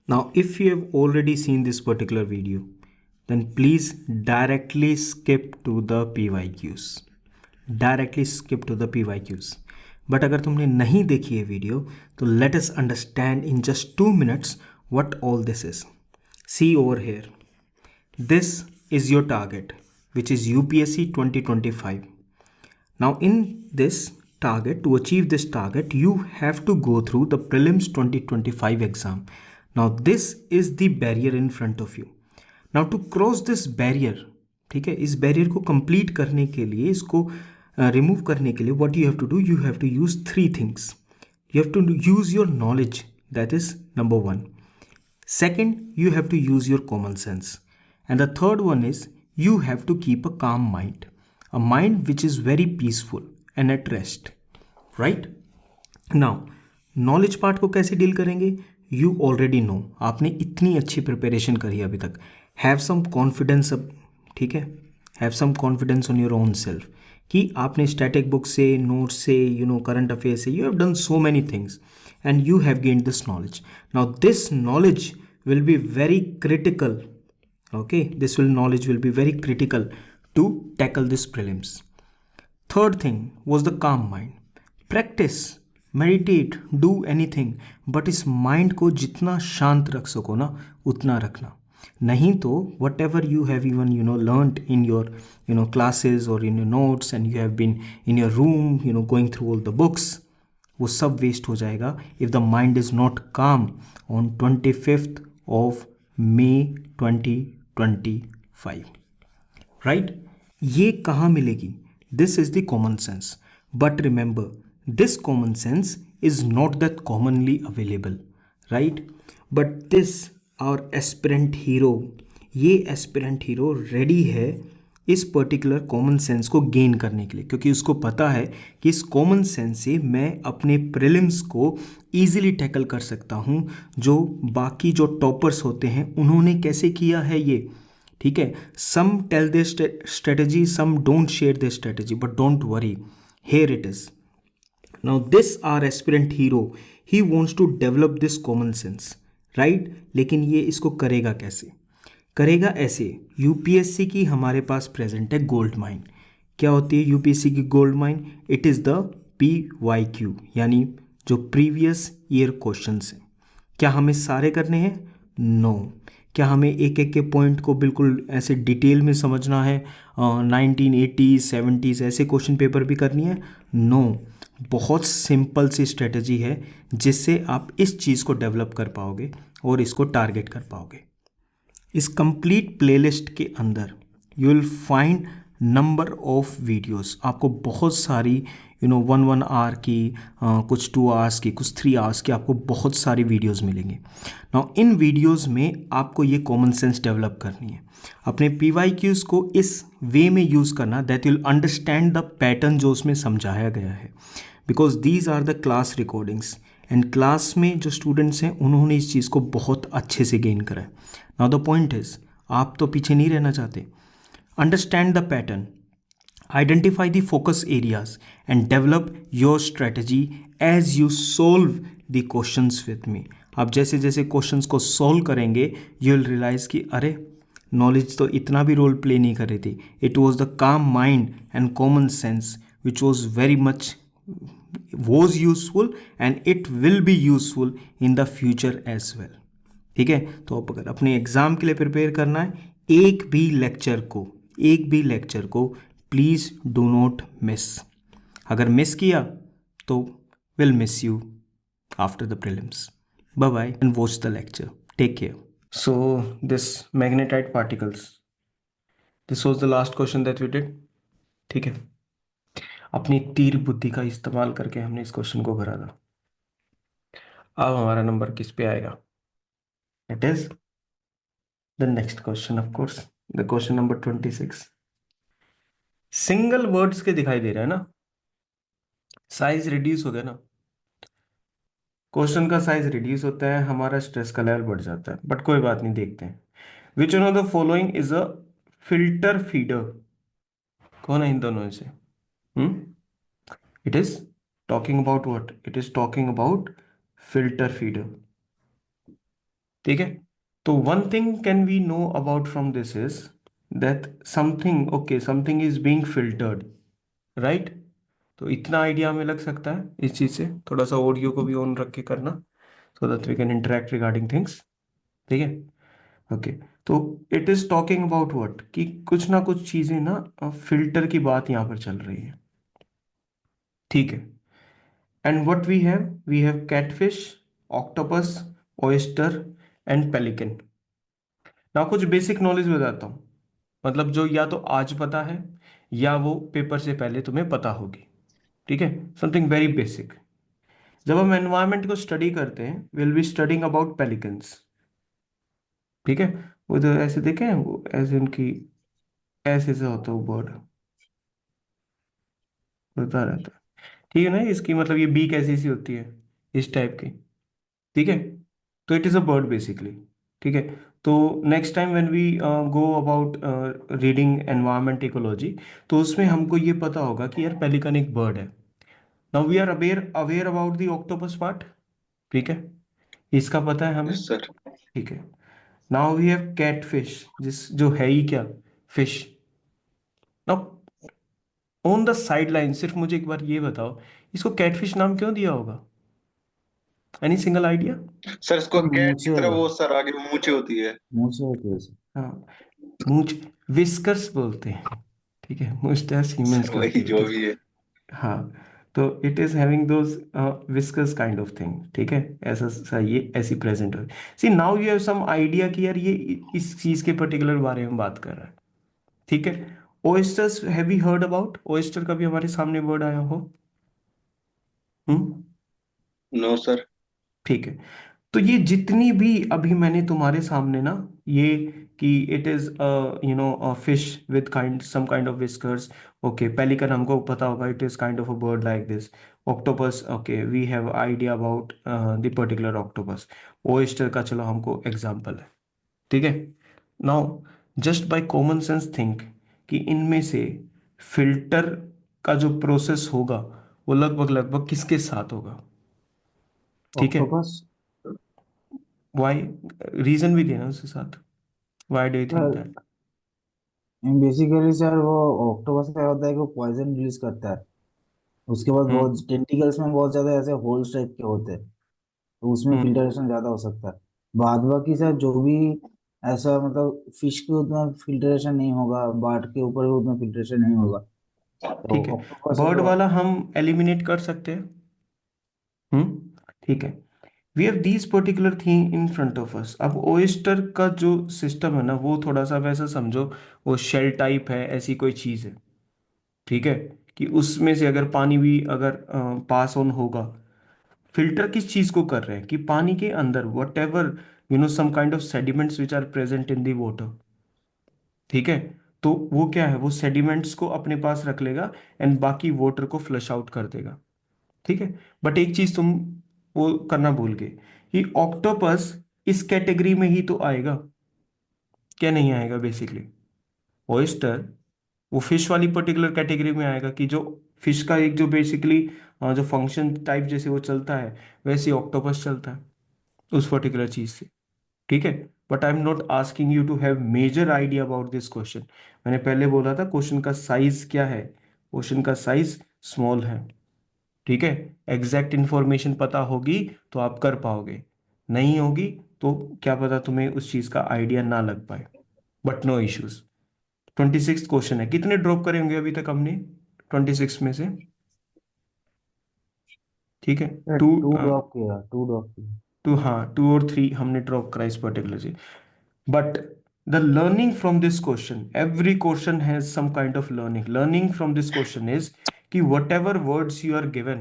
Now, if you have already seen this particular video, then please directly skip to the PYQs. Directly skip to the PYQs. But अगर तुमने नहीं देखी है video तो let us understand in just 2 minutes what all this is. See over here. This is your target, which is UPSC 2025. Now, in this target, to achieve this target, you have to go through the prelims 2025 exam. Now, this is the barrier in front of you. Now, to cross this barrier, ठीक है, इस barrier को complete करने के लिए, इसको remove करने के लिए, what you have to do, you have to use 3 things. You have to use your knowledge, that is number 1. Second, you have to use your common sense. And the third one is you have to keep a calm mind. A mind which is very peaceful and at rest. Right? Now, knowledge part को कैसे deal करेंगे? You already know. आपने इतनी अच्छी preparation करी अभी तक. Have some confidence अब, ठीक है? Have some confidence on your own self. कि आपने स्टैटिक बुक से, नोट्स से, करंट अफेयर से, you have done so many things and you have gained this knowledge. Now this knowledge will be very critical. Okay, this knowledge will be very critical to tackle this prelims. Third thing was the calm mind. Practice, meditate, do anything, but इस mind को जितना शांत रख सको ना उतना रखना. नहीं तो whatever you have even learned in your classes or in your notes and you have been in your room going through all the books, वो सब वेस्ट हो जाएगा if the mind is not calm on 25th of May 2025. Right? ये कहाँ मिलेगी? This is the common sense. But remember, this common sense is not that commonly available. Right? But this our aspirant hero, ये aspirant hero ready है इस particular common sense को gain करने के लिए, क्योंकि उसको पता है कि इस कॉमन सेंस से मैं अपने प्रीलिम्स को ईजिली टैकल कर सकता हूँ. जो बाकी जो टॉपर्स होते हैं उन्होंने कैसे किया है ये, ठीक है. Some tell this strategy, some don't share this strategy, but don't worry, here it is. Now this are aspirant hero, he wants to develop this common sense. Right? लेकिन ये इसको करेगा कैसे? करेगा ऐसे. यूपीएससी की हमारे पास प्रेजेंट है गोल्ड माइन. क्या होती है यूपीएससी की gold mine? It is the PYQ, यानी जो प्रीवियस ईयर क्वेश्चंस हैं. क्या हमें सारे करने हैं? नो. क्या हमें एक एक के पॉइंट को बिल्कुल ऐसे डिटेल में समझना है? 1980s 70s ऐसे क्वेश्चन पेपर भी करनी है? नो. बहुत सिंपल सी स्ट्रेटजी है जिससे आप इस चीज़ को डेवलप कर पाओगे और इसको टारगेट कर पाओगे. इस कंप्लीट प्लेलिस्ट के अंदर you will find number of videos. आपको बहुत सारी 1 आवर की, कुछ 2 आवर्स की, कुछ 3 आवर्स की, आपको बहुत सारी वीडियोस मिलेंगे. नाउ इन वीडियोस में आपको ये कॉमन सेंस डेवलप करनी है. अपने PYQs को इस वे में यूज़ करना that you'll understand the pattern जो उसमें समझाया गया है, because these are the class recordings and class में जो स्टूडेंट्स हैं उन्होंने इस चीज़ को बहुत अच्छे से गेन करा है. नाउ द पॉइंट इज, आप तो पीछे नहीं रहना चाहते. Understand the pattern, identify the focus areas and develop your strategy as you solve the questions with me. आप जैसे जैसे क्वेश्चंस को सोल्व करेंगे यू विल रियलाइज कि अरे नॉलेज तो इतना भी रोल प्ले नहीं कर रही थी. इट वॉज द काम mind and common sense which was very much was useful and it will be useful in the future as well. ठीक है? तो आप अगर अपने एग्ज़ाम के लिए प्रिपेयर करना है, एक भी लेक्चर को प्लीज़ डू नॉट मिस. अगर मिस किया तो will miss you after the prelims. Bye bye and watch the lecture. Take care. So this magnetite particles, this was the last question that we did. ठीक है? अपनी तीर बुद्धि का इस्तेमाल करके हमने इस क्वेश्चन को भरा था. अब हमारा नंबर किस पे आएगा? It is the next question, of course the question number 26. Single words के दिखाई दे रहा है ना, साइज रिड्यूस हो गया ना. क्वेश्चन का साइज रिड्यूस होता है, हमारा स्ट्रेस का लेवल बढ़ जाता है, बट कोई बात नहीं, देखते हैं. Which one of the following is a filter feeder? कौन है इन दोनों में से? It is talking about what? It is talking about filter feeder. ठीक है। तो one thing can we know about from this is that something, okay, something is being filtered, right. तो इतना आइडिया हमें लग सकता है इस चीज से। थोड़ा सा ऑडियो को भी ऑन रख के करना, so that we can interact regarding things. ठीक है, ओके। तो it is talking about what, कि कुछ ना कुछ चीजें ना, फिल्टर की बात यहाँ पर चल रही है। ठीक है। And what we have catfish, octopus, oyster and pelican. ना कुछ बेसिक नॉलेज बताता हूँ, मतलब जो या तो आज पता है या वो पेपर से पहले तुम्हें पता होगी। ठीक है, समथिंग वेरी बेसिक। जब हम एनवायरनमेंट को स्टडी करते हैं, will be studying about pelicans. ठीक है, वो तो ऐसे देखे हैं, वो ऐसे उनकी ऐसे से होता है वो बर्ड, उड़ता रहता है। ठीक है ना, इसकी मतलब ये बीक ऐसी सी होती है, इस टाइप की। ठीक है, तो it is a bird basically. ठीक है। तो next time when we go about reading environment ecology, तो उसमें हमको ये पता होगा कि यार पेलिकन एक बर्ड है। Now we are aware aware about the octopus part. ठीक है, इसका पता है हमें। Yes sir. ठीक है। नाउ वी हैव कैटफिश, जिस जो है ही क्या, fish. Now on the side line सिर्फ मुझे एक बार ये बताओ, इसको कैटफिश नाम क्यों दिया होगा? Any single idea? सर इसको सर कैट की मूछें तरह वो सर आगे मूछें होती है। मूछें होती है सर। हाँ, मूंछ, विस्कर्स बोलते हैं। ठीक है, मुस्टैच ह्यूमंस सर की वही होती है, जो ठीक। भी है। हाँ, तो it is having those viscous kind of thing. ठीक है, ऐसा सा ये ऐसी प्रेजेंट हो। See now you have some idea कि यार ये इस चीज के पर्टिकुलर बारे में बात कर रहा है। ठीक है। Oysters, have you heard about oyster? कभी हमारे सामने वर्ड आया हो? हम्म। No sir. ठीक है। तो ये जितनी भी अभी मैंने तुम्हारे सामने ना, ये कि it is fish with kind some kind of whiskers. Okay, pelican हमको पता होगा, it is kind of a bird like this. Octopus, okay, we have idea about the particular octopus. Oyster का चलो हमको एग्जांपल है। ठीक है। Now just by common sense think कि इनमें से फिल्टर का जो प्रोसेस होगा वो लगभग लगभग किसके साथ होगा? ठीक है, ऑक्टोपस। वाई, रीजन भी देना उसके साथ, why do you think sir that? Basically sir वो ऑक्टोपस का होता है कि वो पॉइजन रिलीज करता है। उसके बाद हम्म। बहुत टेंटिकल्स में बहुत ज्यादा ऐसे होल्स टाइप के होते हैं, तो उसमें हम्म। फिल्टरेशन ज्यादा हो सकता है। बाद बाकी सर जो भी ऐसा मतलब फिश के उतना फिल्टरेशन नहीं होगा, बार्ड के ऊपर भी उतना फिल्टरेशन नहीं होगा, तो ठीक है, ऑक्टोपस है बर्ड तो। वाला हम एलिमिनेट कर सकते हैं। ठीक है। We have these particular thing in front of us. अब ओएस्टर का जो सिस्टम है ना, वो थोड़ा सा वैसा समझो, वो शेल टाइप है, ऐसी कोई चीज है। ठीक है, कि उसमें से अगर पानी भी अगर पास ऑन होगा, फिल्टर किस चीज को कर रहे हैं कि पानी के अंदर whatever some kind of sediments which are present in the water. ठीक है, तो वो क्या है, वो सेडिमेंट्स को अपने पास रख लेगा एंड बाकी वाटर को फ्लश आउट कर देगा। ठीक है। बट एक चीज तुम वो करना भूल गए, कि ऑक्टोपस इस कैटेगरी में ही तो आएगा, क्या नहीं आएगा बेसिकली? ओयस्टर वो फिश वाली पर्टिकुलर कैटेगरी में आएगा, कि जो फिश का एक जो बेसिकली जो फंक्शन टाइप जैसे वो चलता है, वैसे ऑक्टोपस चलता है उस पर्टिकुलर चीज से। ठीक है। But I am not asking you to have major idea about this question. मैंने पहले बोला था क्वेश्चन का साइज क्या है, क्वेश्चन का साइज स्मॉल है। ठीक है, एग्जैक्ट इंफॉर्मेशन पता होगी तो आप कर पाओगे, नहीं होगी तो क्या पता तुम्हें उस चीज का आइडिया ना लग पाए। But no issues. 26 क्वेश्चन है, कितने ड्रॉप करे होंगे अभी तक हमने 26 में से? ठीक है, टू, टू ड्रॉप किया, टू ड्रॉप किया। टू, हाँ, 2 और 3 हमने ड्रॉप करा इस पर्टिकुलर चीज। But the learning from this question, every question has some kind of learning. Learning from this question is कि whatever words you are given,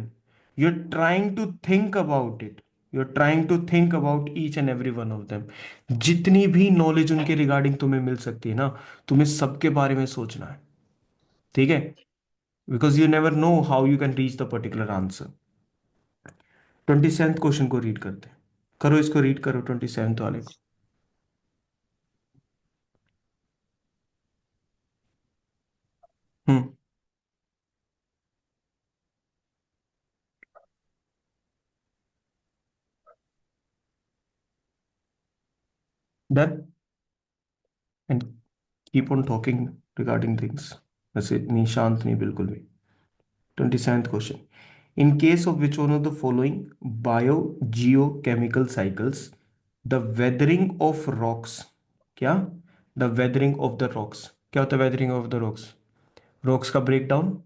you're trying to think about it. You're trying to think about each and every one of them. जितनी भी knowledge उनके regarding तुम्हें मिल सकती है ना, तुम्हें सबके बारे में सोचना है। ठीक है, because you never know how you can reach the particular answer. 27th question को रीड करते हैं, करो इसको, रीड करो 27th वाले को। हम्म। Done and keep on talking regarding things. वैसे नहीं, शांत नहीं बिल्कुल भी। 27th question, in case of which one of the following biogeochemical cycles the weathering of rocks, क्या the weathering of the rocks, क्या होता है weathering of the rocks? Rocks का ब्रेकडाउन,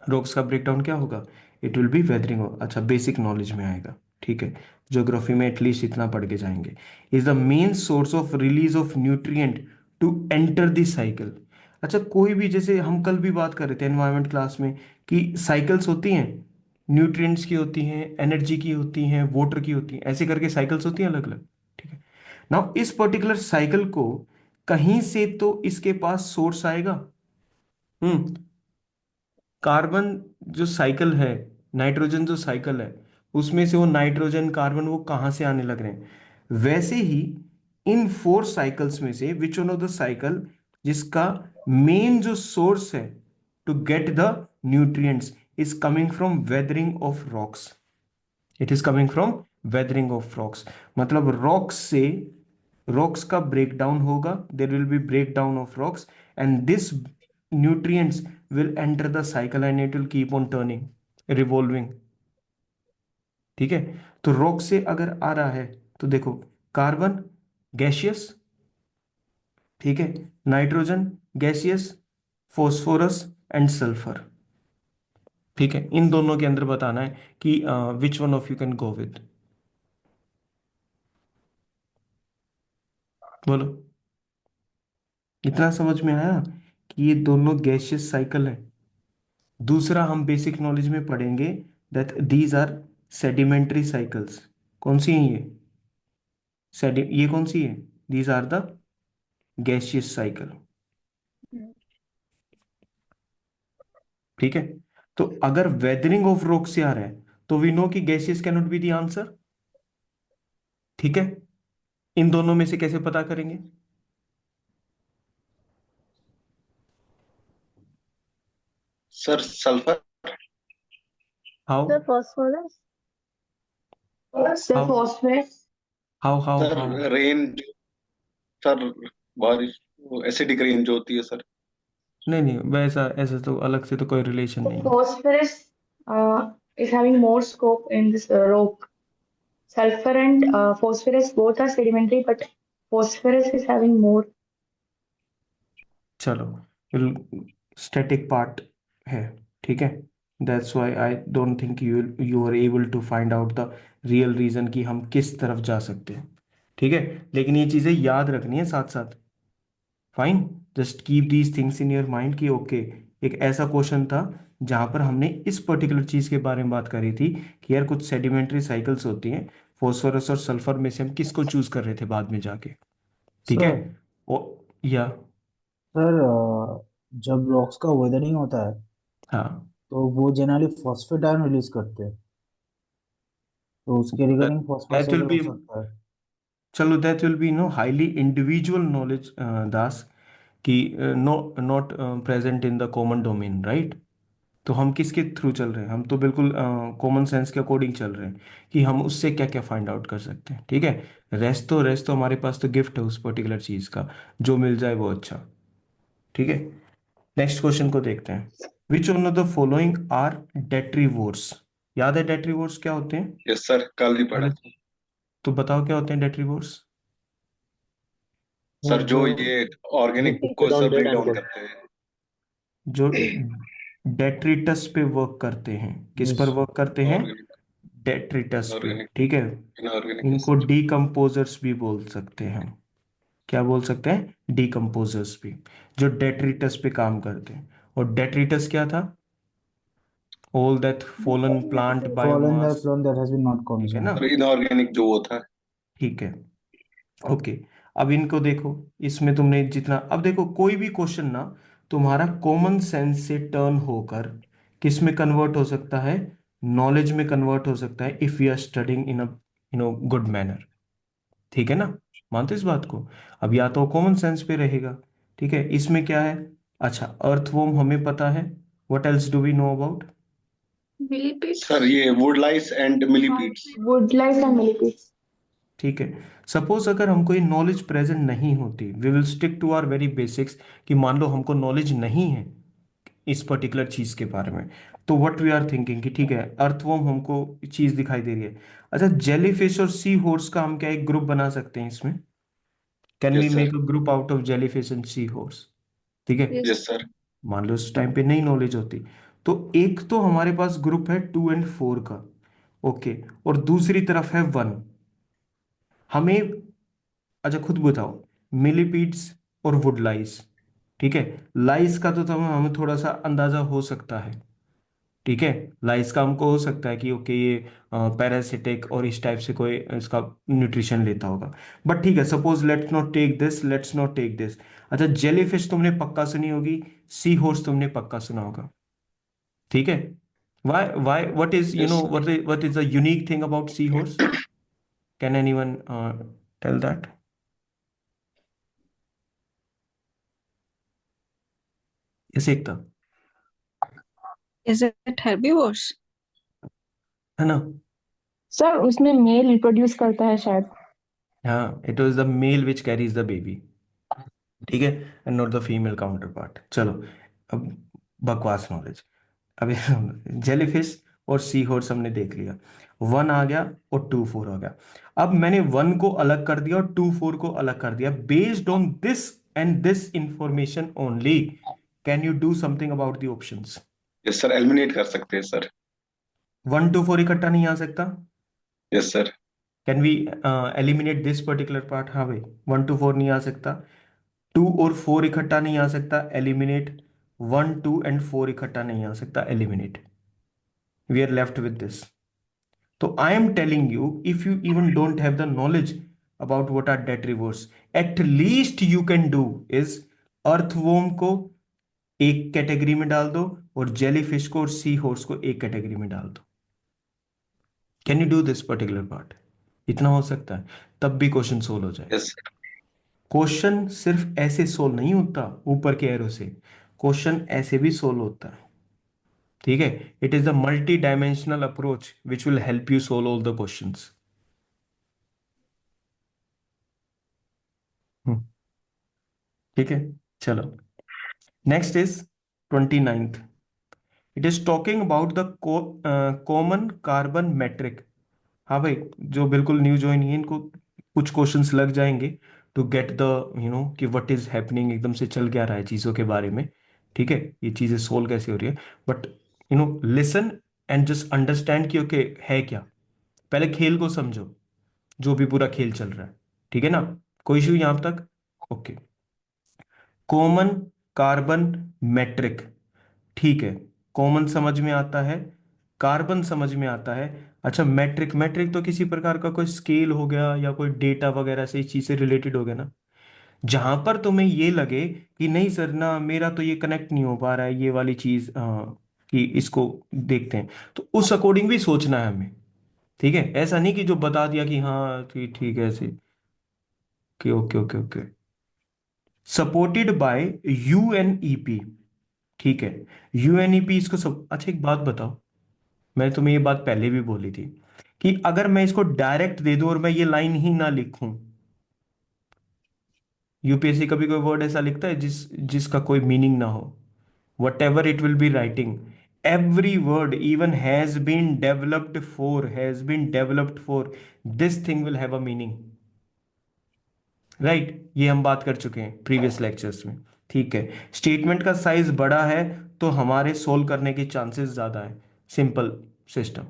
रॉक्स का ब्रेकडाउन क्या होगा? It will B weathering. अच्छा, basic knowledge में आएगा, ठीक है, ज्योग्राफी में एटलीस्ट इतना पढ़ के जाएंगे। Is the main source of release of nutrient to enter the cycle. अच्छा, कोई भी, जैसे हम कल भी बात कर रहे थे एनवायरमेंट क्लास में कि साइकिल्स होती हैं, न्यूट्रिएंट्स की होती हैं, एनर्जी की होती हैं, वाटर की होती हैं, ऐसे करके साइकिल्स होती हैं अलग अलग, ठीक है। नाउ इस पर्टिकुलर साइकिल को कहीं से तो इसके पास सोर्स आएगा। कार्बन जो साइकिल है, नाइट्रोजन जो साइकिल है, उसमें से वो नाइट्रोजन कार्बन वो कहाँ से आने लग रहे हैं? वैसे ही इन 4 साइकिल्स में से which one of the cycle जिसका मेन जो सोर्स है to get the nutrients is coming from weathering of rocks. It is coming from weathering of rocks, मतलब रॉक्स से, रॉक्स का ब्रेकडाउन होगा, there will be breakdown of rocks and this nutrients will enter the cycle and it will keep on turning, revolving, ठीक है। तो rock से अगर आ रहा है तो देखो, कार्बन गैसियस, ठीक है, nitrogen gaseous, phosphorus and sulphur, ठीक है। इन दोनों के अंदर बताना है कि विच one of you can go with, बोलो। इतना समझ में आया कि ये दोनों गैसियस साइकिल है। दूसरा हम बेसिक नॉलेज में पढ़ेंगे that these are sedimentary cycles. कौन सी हैं ये? ये कौन सी है? These are the gaseous cycle, ठीक है। तो अगर वेदरिंग ऑफ रॉक से आ रहा है तो वी नो कि gaseous can not be the answer, ठीक है। इन दोनों में से कैसे पता करेंगे? Sir sulphur. How The phosphorus. The how phosphorus. How how sir how rain, sir बारिश, एसिडिक रेन जो होती है सर। नहीं नहीं, वैसा ऐसा तो अलग से तो कोई रिलेशन The नहीं है। phosphorus is having more scope in this rock. Sulfur and phosphorus both are sedimentary, but phosphorus is having more. चलो, स्टैटिक पार्ट है, ठीक है। That's why I don't think you you are able to find out the real reason कि हम किस तरफ जा सकते हैं, ठीक है। लेकिन ये चीजें याद रखनी है साथ साथ। Fine, just keep these things in your mind कि ओके, एक ऐसा क्वेश्चन था जहां पर हमने इस पर्टिकुलर चीज के बारे में बात करी थी कि यार कुछ सेडिमेंट्री साइकिल्स होती हैं, फॉस्फोरस और सल्फर में से हम किसको चूज कर रहे थे बाद में जाके, ठीक है। सर ओ, या सर जब रॉक्स का वेदरिंग होता है हाँ, तो वो जनरली फॉस्फेट आयन रिलीज करते हैं, तो उसके रिगार्डिंग फॉस्फोरस दैट विल वगैरह हो बी, सकता है। चलो that will be no highly individual knowledge does, कि no not present in the common domain, right. तो हम किसके थ्रू चल रहे हैं? हम तो बिल्कुल कॉमन सेंस के अकॉर्डिंग चल रहे हैं कि हम उससे क्या क्या फाइंड आउट कर सकते हैं, ठीक है। रेस्ट तो हमारे पास तो गिफ्ट है उस पर्टिकुलर चीज का, जो मिल जाए वो अच्छा, ठीक है। नेक्स्ट क्वेश्चन को देखते हैं। Which one of the following are detritivores? याद है डेट्रीवोर्स क्या होते हैं? यस सर, कल ही पढ़ा। पहले तो बताओ क्या होते हैं डेट्रीवोर्स। सर सर जो जो ये ऑर्गेनिक जो को sir down dead break down animal. करते हैं। जो डेट्रिटस पे वर्क करते हैं, किस पर वर्क करते हैं? ऑर्गेनिक, डेट्रिटस पे, ऑर्गेनिक, ठीक है। इनऑर्गेनिक इनको एसिड। डीकम्पोजर्स भी बोल सकते हैं हम। क्या बोल सकते हैं? डीकम्पोजर्स भी, जो डेट्रिटस पे काम करते हैं। और डेट्रिटस क्या था? All that fallen plant fallen that biomass, plant that has been not ठीक है ना, कंज्यूम्ड। सर इनऑर्गेनिक जो वो था। ठीक है। ओके, अब इनको देखो, इसमें तुमने जितना, अब देखो कोई भी क्वेश्चन ना तुम्हारा कॉमन सेंस से टर्न होकर किस में कन्वर्ट हो सकता है? नॉलेज में कन्वर्ट हो सकता है, if you are studying in a good manner, ठीक है ना। मानते हो इस बात को? अब या तो कॉमन सेंस पे रहेगा, ठीक है। इसमें क्या है? अच्छा, अर्थवॉर्म हमें पता है, what else do we know about? Millipedes. Sir ये wood lice and millipedes. Wood lice and millipedes. ठीक है। सपोज अगर हमको ये नॉलेज प्रेजेंट नहीं होती, we will stick to our very basics, कि मान लो हमको नॉलेज नहीं है इस पर्टिकुलर चीज के बारे में, तो व्हाट वी आर थिंकिंग कि ठीक है, अर्थवर्म हमको चीज दिखाई दे रही है। अच्छा, जेलीफिश और सी हॉर्स का हम क्या एक ग्रुप बना सकते हैं इसमें? Can we yes make sir. A group out of jellyfish and sea horse? ठीक है। Yes. Yes sir. मान लो उस टाइम पे नई नॉलेज होती, तो एक तो हमारे पास ग्रुप है 2 और 4 का, ओके, और दूसरी तरफ है 1। हमें, अच्छा खुद बताओ, मिलीपीड्स और वुडलाइस, ठीक है, लाइस का तो हमें थोड़ा सा अंदाजा हो सकता है, ठीक है, लाइस का हमको हो सकता है कि ओके ये पैरासिटिक और इस टाइप से कोई इसका न्यूट्रिशन लेता होगा। बट ठीक है, suppose let's not take this. अच्छा, जेलीफिश तुमने पक्का सुनी होगी, सी हॉर्स तुमने पक्का सुना होगा, ठीक है। Why what is you know yes sir. What is the unique thing about sea horse? Can anyone tell that? ऐसे एक था, Is it herbivores? है ना? सर उसमें मेल रिप्रोड्यूस करता है शायद। हाँ, it was the male which carries the baby, ठीक है, and not the female counterpart. चलो, अब बकवास नॉलेज। अब जेलीफिश और सी हॉर्स हमने देख लिया, 1 आ गया और 2 4 आ गया। अब मैंने 1 को अलग कर दिया और 2 4 को अलग कर दिया, based on this and this information only. Can you do something about the options? Yes sir, eliminate कर सकते हैं सर। 1 2 4 इकट्ठा नहीं आ सकता। Yes sir. Can we eliminate this particular part? हाँ भाई, 1 2 4 नहीं आ सकता। 2 और 4 इकट्ठा नहीं आ सकता, एलिमिनेट। 1 2 एंड 4 इकट्ठा नहीं आ सकता, eliminate. We are left with this. तो I am telling you, if you even don't have the knowledge about what are detritivores, at least you can do is earthworm को एक कैटेगरी में डाल दो और जेलीफिश को और सी हॉर्स को एक कैटेगरी में डाल दो। Can you do this particular part? इतना हो सकता है, तब भी क्वेश्चन सोल्व हो जाएगा। यस क्वेश्चन सिर्फ ऐसे सोल्व नहीं होता ऊपर के एरो से, क्वेश्चन ऐसे भी सोल्व होता है, ठीक है। It is the multi dimensional approach which will help you solve all the questions. ठीक है, चलो, next is 29th। It is talking about the common carbon metric. हाँ भाई, जो बिल्कुल न्यू ज्वाइन है इनको कुछ क्वेश्चंस लग जाएंगे टू गेट द कि व्हाट इज हैपनिंग, एकदम से चल क्या रहा है चीज़ों के बारे में, ठीक है, ये चीज़ें सोल्व कैसे हो रही है। But listen and just understand कि ओके है क्या। पहले खेल को समझो, जो भी पूरा खेल चल रहा है, ठीक है ना? कोई इशू यहाँ तक? ओके। कॉमन कार्बन मेट्रिक, ठीक है, कॉमन समझ में आता है, कार्बन समझ में आता है। अच्छा, मैट्रिक, मैट्रिक तो किसी प्रकार का कोई स्केल हो गया या कोई डेटा वगैरह से इस चीज से रिलेटेड हो गया ना। जहां पर तुम्हें ये लगे कि नहीं सर ना, मेरा तो ये कनेक्ट नहीं हो पा रहा है ये वाली चीज, कि इसको देखते हैं, तो उस अकॉर्डिंग भी सोचना है हमें, ठीक है। ऐसा नहीं कि जो बता दिया कि हाँ ठीक ठीक है ऐसे, कि okay okay okay. Supported by UNEP, ठीक है, यूएनईपी इसको सब। अच्छा एक बात बताओ, मैं तुम्हें ये बात पहले भी बोली थी कि अगर मैं इसको डायरेक्ट दे दूं और मैं ये लाइन ही ना लिखूं, यूपीएससी कभी कोई वर्ड ऐसा लिखता है जिसका कोई मीनिंग ना हो? Whatever it will be writing, every word even has been developed for this thing will have a meaning, right? ये हम बात कर चुके हैं प्रीवियस लेक्चर्स में, ठीक है। स्टेटमेंट का साइज बड़ा है तो हमारे सोल्व करने के चांसेस ज्यादा है, सिंपल सिस्टम,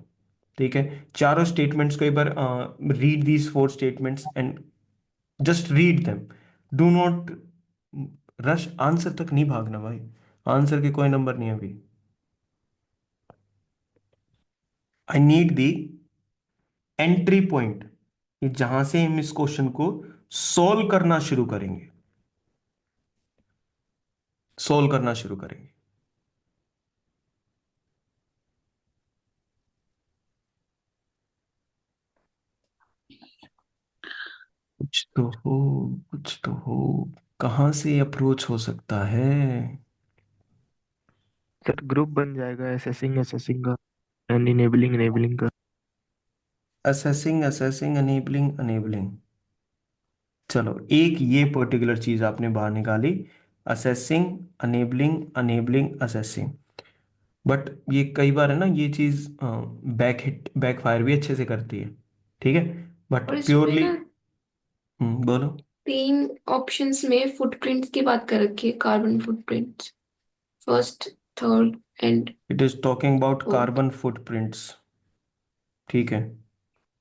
ठीक है। चारों स्टेटमेंट्स को एक बार read these 4 statements and just read them. Do not rush, answer तक नहीं भागना भाई, आंसर के कोई नंबर नहीं है अभी। I need the entry point, कि जहां से हम इस क्वेश्चन को सोल्व करना शुरू करेंगे, सोल्व करना शुरू करेंगे। कुछ तो हो, कुछ तो हो, कहाँ से अप्रोच हो सकता है? सर ग्रुप बन जाएगा, असेसिंग असेसिंग का एंड इनेबलिंग इनेबलिंग का। असेसिंग असेसिंग अनेबलिंग अनेबलिंग, चलो एक ये पर्टिकुलर चीज आपने बाहर निकाली, assessing enabling enabling assessing. But ये कई बार है ना ये चीज बैक फायर भी अच्छे से करती है, ठीक है, बट और इसमें प्योरली। ना बोलो। 3 ऑप्शंस में फुटप्रिंट्स की बात कर रखी है, carbon footprints, first, third and it is talking about fourth. Carbon footprints, ठीक है,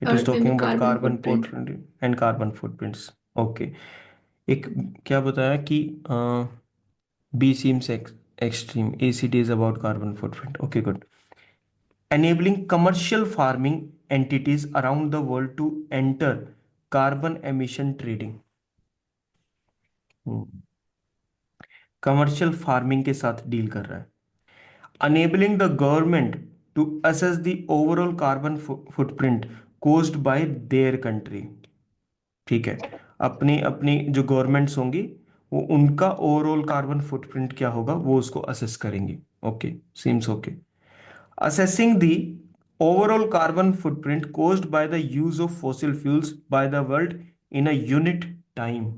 इट इज थर्ड में भी talking about carbon carbon footprint. Footprint and carbon footprints. Okay, एक क्या बताया कि B seems extreme, ACT is about carbon footprint. Okay, good. Enabling commercial farming entities around the world to enter carbon emission trading. Commercial farming के साथ deal कर रहा है। Enabling the government to assess the overall carbon footprint caused by their country. ठीक है, अपनी अपनी जो गवर्नमेंट्स होंगी वो उनका ओवरऑल कार्बन फुटप्रिंट क्या होगा वो उसको असेस करेंगी। Okay, seems okay. Assessing the overall carbon footprint caused by the use of fossil fuels by the world in a unit time,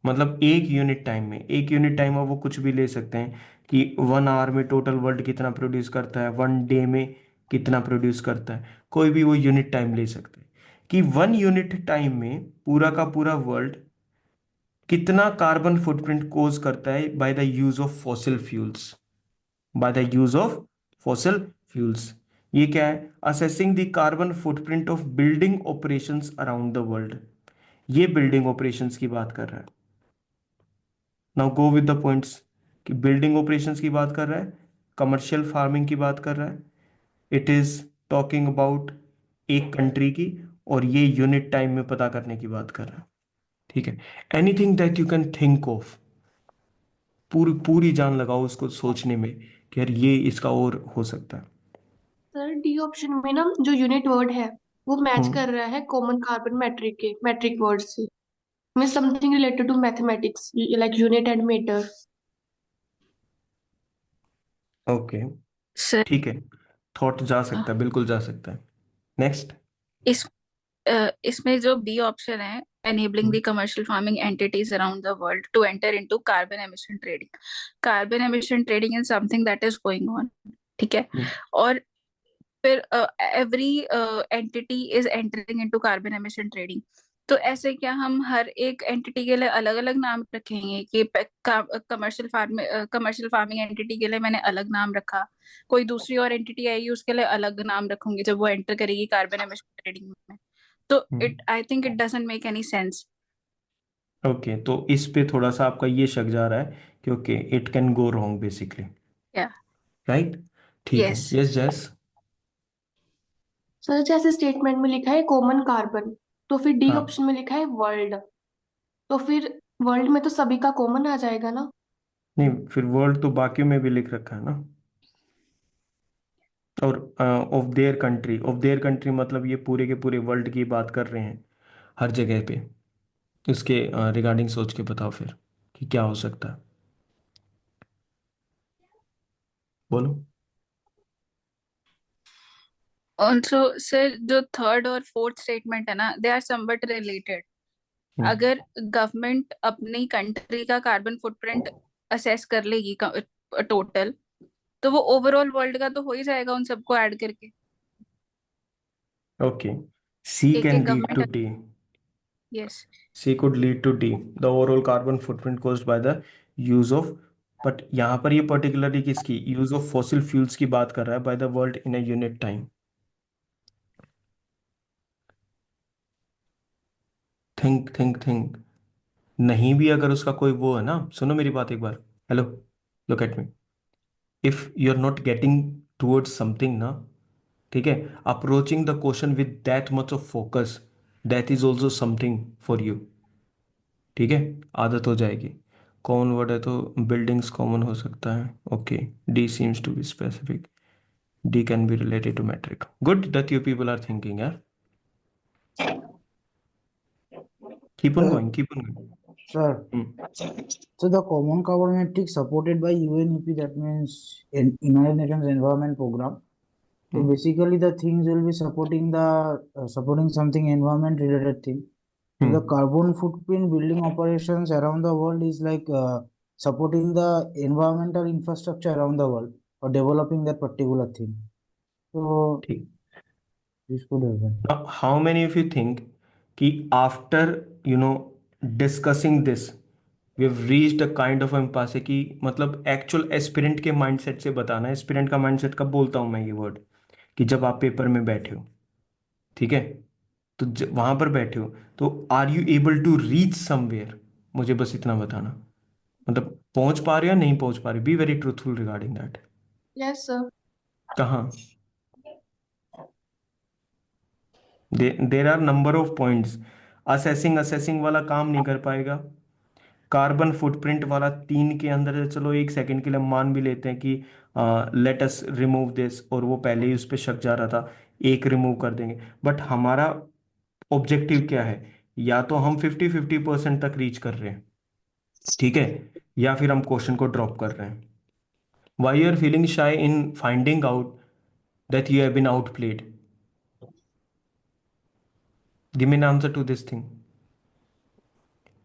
मतलब एक यूनिट टाइम में, एक यूनिट टाइम में वो कुछ भी ले सकते हैं कि 1 आवर में टोटल वर्ल्ड कितना प्रोड्यूस करता है, 1 डे में कितना प्रोड्यूस करता है, कोई भी वो यूनिट टाइम ले सकते हैं कि 1 यूनिट टाइम में पूरा का पूरा वर्ल्ड कितना कार्बन फुटप्रिंट कोज करता है by the use of fossil fuels, by the use of fossil fuels. ये क्या है, assessing the carbon footprint of building operations around the world, ये बिल्डिंग ऑपरेशंस की बात कर रहा है। Now go with the points, कि बिल्डिंग ऑपरेशंस की बात कर रहा है, कमर्शियल फार्मिंग की बात कर रहा है, इट इज टॉकिंग अबाउट एक कंट्री की, और ये यूनिट टाइम में पता करने की बात कर रहा है, ठीक है। Anything that you can think of, पूरी पूरी जान लगाओ उसको सोचने में कि यार ये इसका और हो सकता है। सर डी ऑप्शन में ना जो यूनिट वर्ड है वो मैच हम्म, कर रहा है कॉमन कार्बन मैट्रिक वर्ड से, में something related to mathematics like unit and metre. Okay, sir ठीक है, थॉट जा सकता है, बिल्कुल जा सकता है। नेक्स्ट। इस इसमें जो बी ऑप्शन है, enabling the commercial farming entities around the world to enter into carbon emission trading. Carbon emission trading is something that is going on, ठीक है। और फिर every entity is entering into carbon emission trading. तो ऐसे क्या हम हर एक entity के लिए अलग अलग नाम रखेंगे कि कमर्शियल फार्मिंग एंटिटी के लिए मैंने अलग नाम रखा, कोई दूसरी और एंटिटी आएगी उसके लिए अलग नाम रखूंगी जब वो एंटर करेगी कार्बन एमिशन ट्रेडिंग में, तो it I think it doesn't make any sense. Okay, तो इस पे थोड़ा सा आपका ये शक जा रहा है कि okay it can go wrong basically, या राइट, ठीक है। यस यस जैस। सर जैसे स्टेटमेंट में लिखा है कॉमन कार्बन, तो फिर डी हाँ, ऑप्शन में लिखा है वर्ल्ड, तो फिर वर्ल्ड में तो सभी का कॉमन आ जाएगा ना। नहीं फिर वर्ल्ड तो बाकियों में भी लिख रखा है ना, और ऑफ देयर कंट्री मतलब ये पूरे के पूरे वर्ल्ड की बात कर रहे हैं हर जगह पे, उसके रिगार्डिंग सोच के बताओ फिर कि क्या हो सकता है, बोलो। ऑल्सो सर जो थर्ड और फोर्थ स्टेटमेंट है ना, दे आर समवट रिलेटेड। हम्म, अगर गवर्नमेंट अपनी कंट्री का कार्बन फुटप्रिंट असेस कर लेगी टोटल, तो वो ओवरऑल वर्ल्ड का तो हो ही जाएगा उन सबको ऐड करके। ओके, सी एक कैन एक lead to government. D, yes C could lead to D, the overall carbon footprint caused by the use of, but यहाँ पर ये पर्टिकुलरली किसकी यूज ऑफ फॉसिल फ्यूल्स की बात कर रहा है, by the world in a unit time. Think think think, नहीं भी अगर उसका कोई वो है ना, सुनो मेरी बात एक बार, hello, look at me, if you are not getting towards something ना, ठीक है, approaching the question with that much of focus, that is also something for you, ठीक है, आदत हो जाएगी। कॉमन वर्ड है तो बिल्डिंग्स कॉमन हो सकता है, okay, D seems to be specific, D can be related to metric, good that you people are thinking यार, keep on Sir, going, keep on going. sir, so the common carbon metric supported by UNEP, that means in United Nations Environment Program, So basically the things will be supporting supporting something environment related thing. So the carbon footprint building operations around the world is like supporting the environmental infrastructure around the world or developing that particular thing. So ठीक. this could happen. Now, how many of you think कि after discussing this we have reached a kind of impasse कि मतलब actual aspirant के mindset से बताना है. Aspirant का mindset कब बोलता हूँ मैं ये वर्ड कि जब आप पेपर में बैठे हो, ठीक है, तो वहां पर बैठे हो तो are you able to reach somewhere. मुझे बस इतना बताना, मतलब पहुंच पा रहे हो या नहीं पहुंच पा रहे. Be very truthful regarding that. Yes, sir. कहाँ? There are number of points. Assessing वाला काम नहीं कर पाएगा. कार्बन फुटप्रिंट वाला 3 के अंदर है. चलो 1 सेकंड के लिए मान भी लेते हैं कि लेट अस रिमूव दिस, और वो पहले ही उस पर शक जा रहा था, एक रिमूव कर देंगे. बट हमारा ऑब्जेक्टिव क्या है? या तो हम 50-50% तक रीच कर रहे हैं, ठीक है, या फिर हम क्वेश्चन को ड्रॉप कर रहे हैं. Why you are feeling shy in finding out that you have been outplayed? Give me an answer to this thing.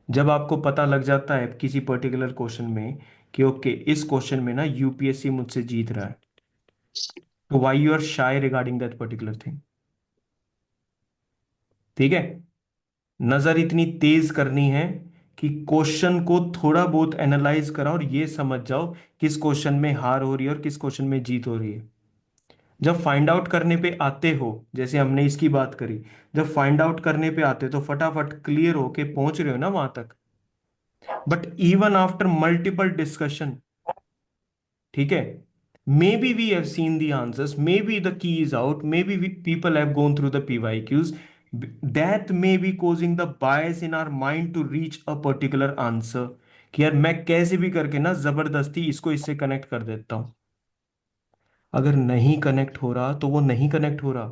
जब आपको पता लग जाता है किसी पर्टिकुलर क्वेश्चन में कि ओके इस क्वेश्चन में ना यूपीएससी मुझसे जीत रहा है, तो why you are shy regarding that particular thing? ठीक है, नजर इतनी तेज करनी है कि क्वेश्चन को थोड़ा बहुत एनालाइज करा और ये समझ जाओ किस क्वेश्चन में हार हो रही है और किस क्वेश्चन में जीत हो रही है. जब फाइंड आउट करने पे आते हो, जैसे हमने इसकी बात करी, जब फाइंड आउट करने पे आते हो तो फटाफट क्लियर होके पहुंच रहे हो ना वहां तक. But even after multiple discussion, ठीक है, maybe we have seen the answers, maybe the key is out, maybe people have gone through the PYQs, that may be causing the bias in our mind to reach a particular answer कि यार मैं कैसे भी करके ना जबरदस्ती इसको इससे कनेक्ट कर देता हूं. अगर नहीं कनेक्ट हो रहा तो वो नहीं कनेक्ट हो रहा.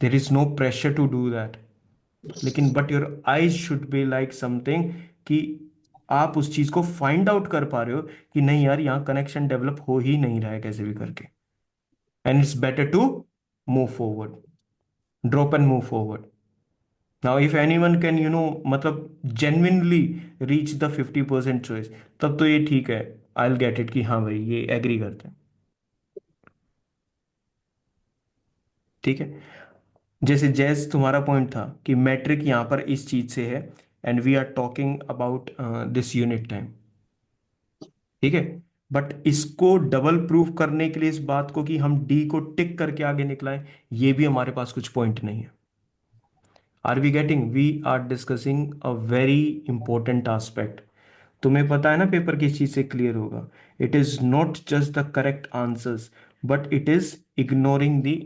There is no pressure to do that. लेकिन but your eyes should be like something कि आप उस चीज को फाइंड आउट कर पा रहे हो कि नहीं यार यहाँ कनेक्शन डेवलप हो ही नहीं रहा है कैसे भी करके. And it's better to move forward, drop and move forward. Now if anyone can मतलब जेन्युइनली रीच द 50% चॉइस, तब तो ये ठीक है, आई विल गेट इट कि हाँ भाई ये एग्री करते हैं. ठीक है, जैसे जैस तुम्हारा पॉइंट था कि मैट्रिक यहाँ पर इस चीज से है and we are talking about this unit time. ठीक है, बट इसको डबल प्रूफ करने के लिए इस बात को कि हम डी को टिक करके आगे निकलाएं, ये भी हमारे पास कुछ पॉइंट नहीं है. Are we getting? We are discussing a very important aspect. तुम्हें पता है ना पेपर किस चीज से क्लियर होगा. It is not just the correct answers, but it is ignoring the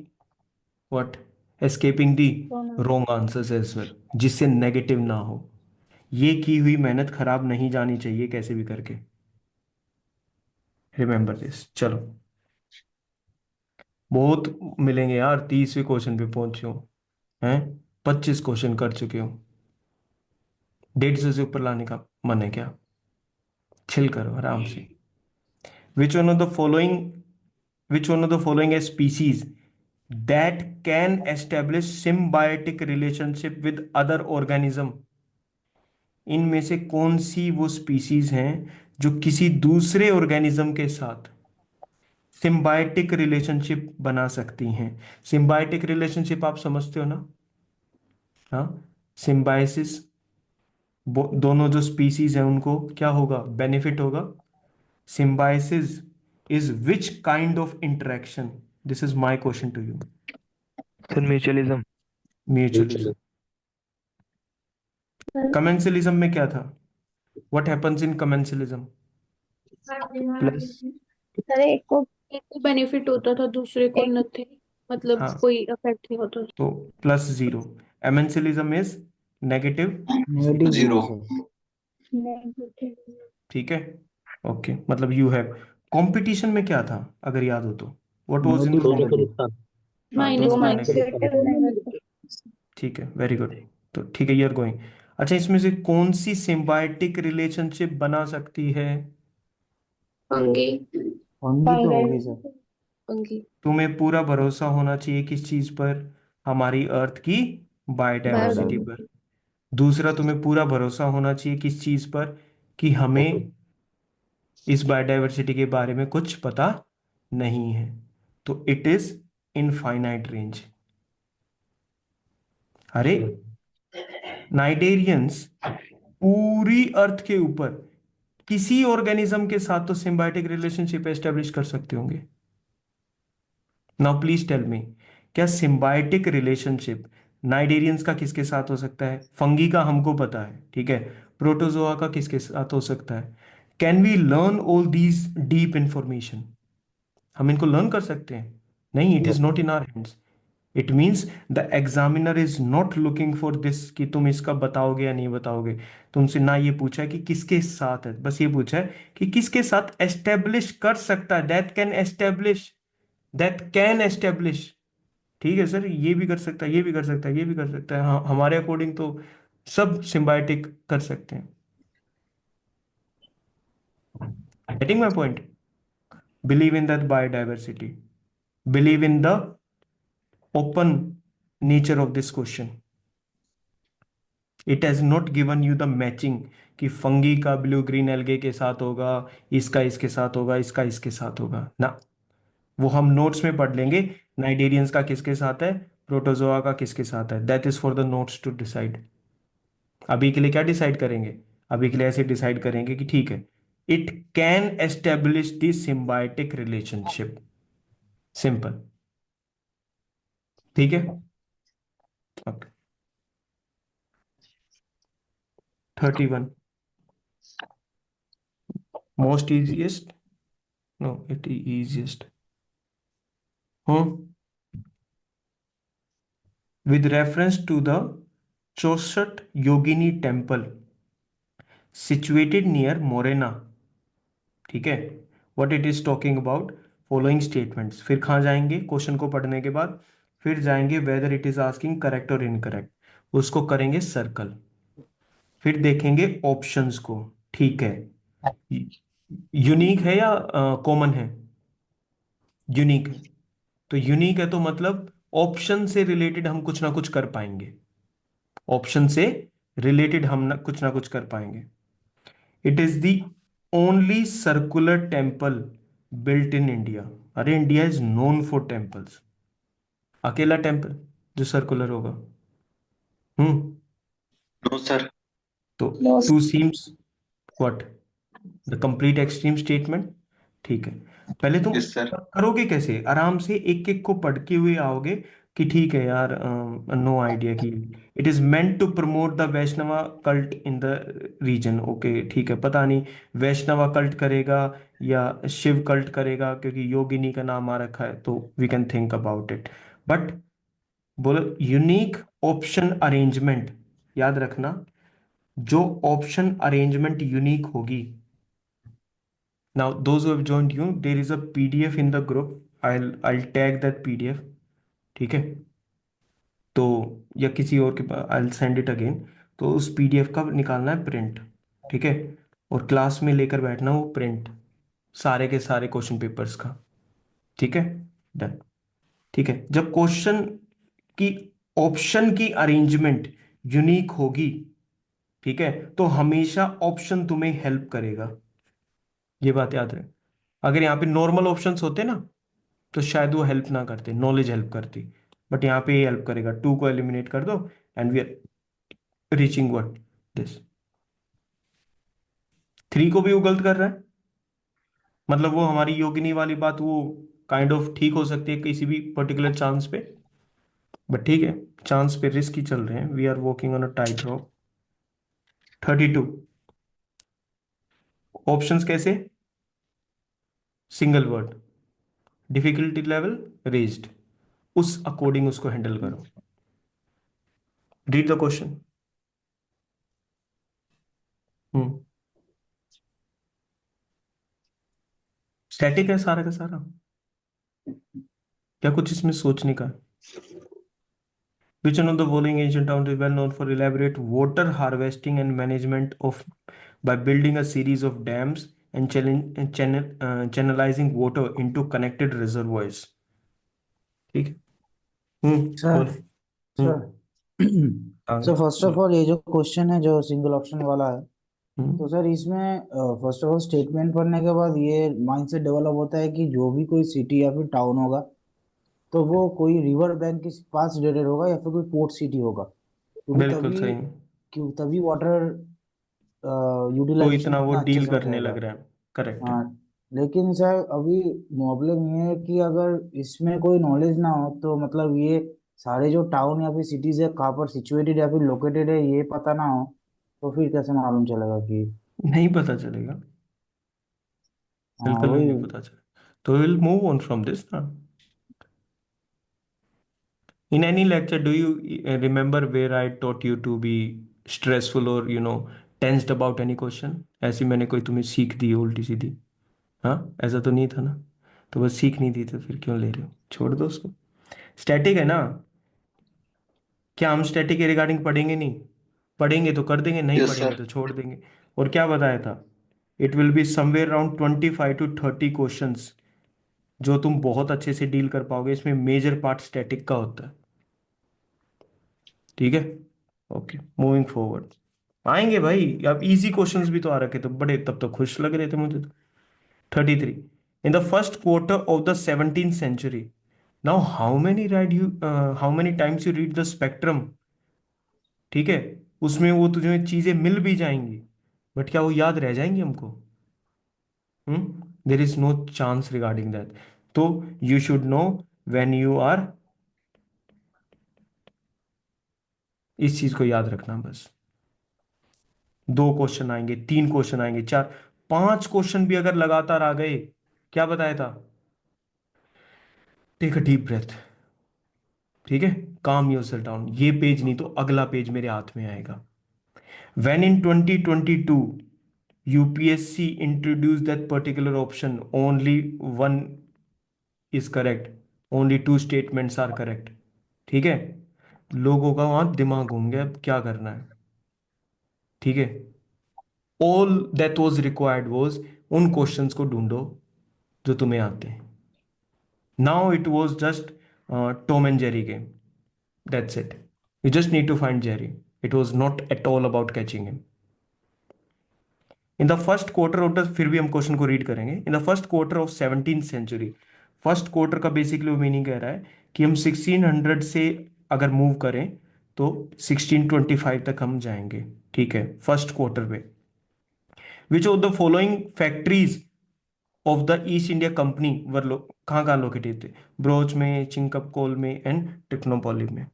what, escaping the wrong answers as well, जिससे negative ना हो. ये की हुई मेहनत खराब नहीं जानी चाहिए कैसे भी करके. Remember this. चलो, बहुत मिलेंगे यार. 30वें क्वेश्चन पे पहुंचे हो हैं, 25 क्वेश्चन कर चुके हो. 150 से ऊपर लाने का मन है क्या? चिल करो आराम से. Which one of the following which one of the following is species that can establish symbiotic relationship with other organism? इनमें से कौन सी वो स्पीसीज हैं जो किसी दूसरे ऑर्गेनिज्म के साथ सिम्बायोटिक रिलेशनशिप बना सकती हैं? सिम्बायोटिक रिलेशनशिप आप समझते हो ना? हाँ, सिम्बायोसिस, दोनों जो स्पीसीज हैं उनको क्या होगा, बेनिफिट होगा. Symbiosis is which kind of interaction? This is my question to you. Sir mutualism. Mutualism. Commensalism में क्या था? What happens in commensalism? Plus sir एक को बेनिफिट होता था, दूसरे को नथिंग, मतलब हाँ, कोई इफेक्ट नहीं होता था. तो +0. Commensalism is negative Negative Zero. zero, sir. ठीक है, ओके. मतलब you have. कंपटीशन में क्या था अगर याद हो तो? What was in the Negative competition? zero. हाँ, माइनस दोनों में माइनस. negative. ठीक है, वेरी गुड. तो ठीक है, यू आर गोइंग. अच्छा, इसमें से कौन सी सिम्बायोटिक रिलेशनशिप बना सकती है? फंगी. Fungi तो होगी, sir. फंगी तुम्हें पूरा भरोसा होना चाहिए किस चीज पर? हमारी अर्थ की बायोडायवर्सिटी पर। दूसरा, तुम्हें पूरा भरोसा होना चाहिए किस चीज पर? कि हमें इस बायोडायवर्सिटी के बारे में कुछ पता नहीं है। तो इट इज इनफाइनाइट रेंज। अरे, नाइडेरियंस पूरी अर्थ के ऊपर किसी ऑर्गेनिज्म के साथ तो सिम्बायोटिक रिलेशनशिप एस्टेब्लिश कर सकते होंगे। नाउ प्लीज टेल मी, क्या सिम्बायोटिक रिलेशनशिप नाइडेरियंस का किसके साथ हो सकता है? फंगी का हमको पता है, ठीक है। प्रोटोजोआ का किसके साथ हो सकता है? Can we learn all these deep information? हम इनको लर्न कर सकते हैं? नहीं, it is not in our hands. It means the examiner is not looking for this कि तुम इसका बताओगे या नहीं बताओगे। तुमसे ना ये पूछा है कि किसके साथ है, बस ये पूछा है कि किसके साथ एस्टेब्लिश कर सकता है। That can establish, that can establish. ठीक है सर, ये भी कर सकता है, ये भी कर सकता है, ये भी कर सकता है। हाँ, हमारे अकॉर्डिंग तो सब सिम्बायोटिक कर सकते हैं। Getting my point? Believe in that biodiversity, believe in the open nature of this question. It has not given you the matching कि फंगी का ब्लू ग्रीन एल्गे के साथ होगा, इसका इसके साथ होगा, इसका इसके साथ होगा ना। वो हम नोट्स में पढ़ लेंगे। नाइडेरियंस का किसके साथ है, प्रोटोजोआ का किसके साथ है, that is for the notes to decide. अभी के लिए क्या डिसाइड करेंगे? अभी के लिए ऐसे डिसाइड करेंगे कि ठीक है, it can establish the symbiotic relationship. Simple, ठीक है। Okay, 31 most easiest, no it easiest. With reference to the Chauchat Yogini temple situated near Morena, ठीक है। What it is talking about? Following statements। फिर कहाँ जाएंगे क्वेश्चन को पढ़ने के बाद? फिर जाएंगे whether it is asking correct or incorrect, उसको करेंगे सर्कल। फिर देखेंगे ऑप्शंस को, ठीक है। यूनिक है या कॉमन है? यूनिक है। तो यूनिक है तो मतलब ऑप्शन से रिलेटेड हम कुछ ना कुछ कर पाएंगे, ऑप्शन से रिलेटेड हम कुछ ना कुछ कर पाएंगे। It is the only circular temple built in India. अरे, India is known for temples. अकेला टेम्पल जो सर्कुलर होगा। No sir. तो No, two seems what the complete extreme statement. ठीक है, पहले तुम यस सर। करोगे कैसे? आराम से एक एक को पढ़ते हुए आओगे कि ठीक है यार, नो आइडिया कि it is meant to promote the Vaishnava cult in the region. Okay, ठीक है, पता नहीं वैष्णवा कल्ट करेगा या शिव कल्ट करेगा, क्योंकि योगिनी का नाम आ रखा है, तो we can think about it. But बोलो यूनिक ऑप्शन अरेंजमेंट, याद रखना, जो ऑप्शन अरेंजमेंट यूनिक होगी। Now, those who have joined you, there is a PDF in the group. I'll tag that PDF. ठीक है, तो या किसी और के पास I'll send it again। तो उस PDF का निकालना है प्रिंट, ठीक है, और क्लास में लेकर बैठना वो प्रिंट सारे के सारे क्वेश्चन पेपर्स का। ठीक है, डन। ठीक है, जब क्वेश्चन की ऑप्शन की अरेंजमेंट यूनिक होगी, ठीक है, तो हमेशा ऑप्शन तुम्हें हेल्प करेगा। ये बात याद रहे। अगर यहाँ पे नॉर्मल ऑप्शंस होते ना, तो शायद वो हेल्प ना करते, नॉलेज हेल्प करती। बट यहाँ पे ये हेल्प करेगा। 2 को एलिमिनेट कर दो and we are reaching what this. 3 को भी वो गलत कर रहा है, मतलब वो हमारी योगिनी वाली बात वो काइंड ऑफ ठीक हो सकती है किसी भी पर्टिकुलर चांस पे, बट ठीक है, चांस पे रिस्क ही चल रहे हैं। We are working on a tight rope. 32 options कैसे? Single word, difficulty level raised, उस अकॉर्डिंग उसको हैंडल करो। Read the question. स्टैटिक है सारा का सारा, क्या कुछ इसमें सोचने का है? Which one of the following ancient towns is well known for elaborate water harvesting and management of by building a series of dams and channelizing water into connected reservoirs. ठीक है? सर बोल। सर फर्स्ट ऑफ ऑल ये जो question है जो single option वाला है, हम्म, तो सर इसमें फर्स्ट ऑफ ऑल स्टेटमेंट पढ़ने के बाद ये माइंडसेट डेवलप होता है कि जो भी कोई सिटी या फिर टाउन होगा तो वो कोई रिवर बैंक के पास रिलेटेड होगा या फिर कोई पोर्ट सिटी होगा, क्योंकि बिल्कुल तभी सही। तभी वाटर तो यूटिलाइजेशन इतना वो इतना अच्छे डील से हो करने जाएगा। लग रहा है, करेक्ट है। हाँ, लेकिन सर अभी प्रॉब्लम ये है कि अगर इसमें कोई नॉलेज ना हो तो मतलब ये सारे जो टाउन या फिर सिटीज है कहाँ पर सिचुएटेड या फिर लोकेटेड है ये पता ना हो, तो फिर कैसे मालूम चलेगा कि। नहीं पता चलेगा, हाँ बिल्कुल भी वही। नहीं पता चलेगा। तो will move on from this ना। In any lecture, do you remember where I taught you to be stressful or tensed about any question? ऐसी मैंने कोई तुम्हें सीख दी उल्टी सीधी? हाँ, ऐसा तो नहीं था ना। तो बस सीख नहीं दी तो फिर क्यों ले रहे हो, छोड़ दो उसको। स्टैटिक है ना, क्या हम स्टैटिक के रिगार्डिंग पढ़ेंगे नहीं? पढ़ेंगे तो कर देंगे, नहीं यस पढ़ेंगे सर। तो छोड़ देंगे। और क्या बताया था? It will be somewhere around 25 to 30 questions जो तुम बहुत अच्छे से डील कर पाओगे। इसमें मेजर पार्ट स्टैटिक का होता है। ठीक है, ओके, मूविंग फॉरवर्ड। आएंगे भाई, अब इजी क्वेश्चंस भी तो आ रखे तो बड़े, तब तो खुश लग रहे थे मुझे तो। 33, इन the first quarter of the 17th century, now how many times you read the spectrum. ठीक है, उसमें वो तुझे चीजें मिल भी जाएंगी, बट क्या वो याद रह जाएंगी हमको? There is no chance regarding that. तो you should know when you are, इस चीज को याद रखना बस। 2 क्वेश्चन आएंगे, 3 क्वेश्चन आएंगे, 4, 5 क्वेश्चन भी अगर लगातार आ गए, क्या बताया था? Take a deep breath. ठीक है, काम योरसेल्फ डाउन। ये पेज नहीं तो अगला पेज मेरे हाथ में आएगा। When in 2022 UPSC introduced that particular option, only one is correct, only 2 statements are correct। ठीक है, लोगों का वहां दिमाग घूम गया, अब क्या करना है? ठीक है, all that was required was उन क्वेश्चंस को ढूंढो जो तुम्हें आते हैं। Now it was just Tom and Jerry game, that's it. You just need to find Jerry, it was not at all about catching him. In the first quarter of the, फिर भी हम question को read करेंगे। In the first quarter of 17th century, first quarter का basically वो meaning कह रहा है कि हम 1600 से अगर मूव करें तो 1625 तक हम जाएंगे। ठीक है, फर्स्ट क्वार्टर पे which of the following factories of the East India Company were कहाँ कहाँ लोकेटेड थे? ब्रोच में, चिंकपकोल में एंड टेक्नोपॉली में।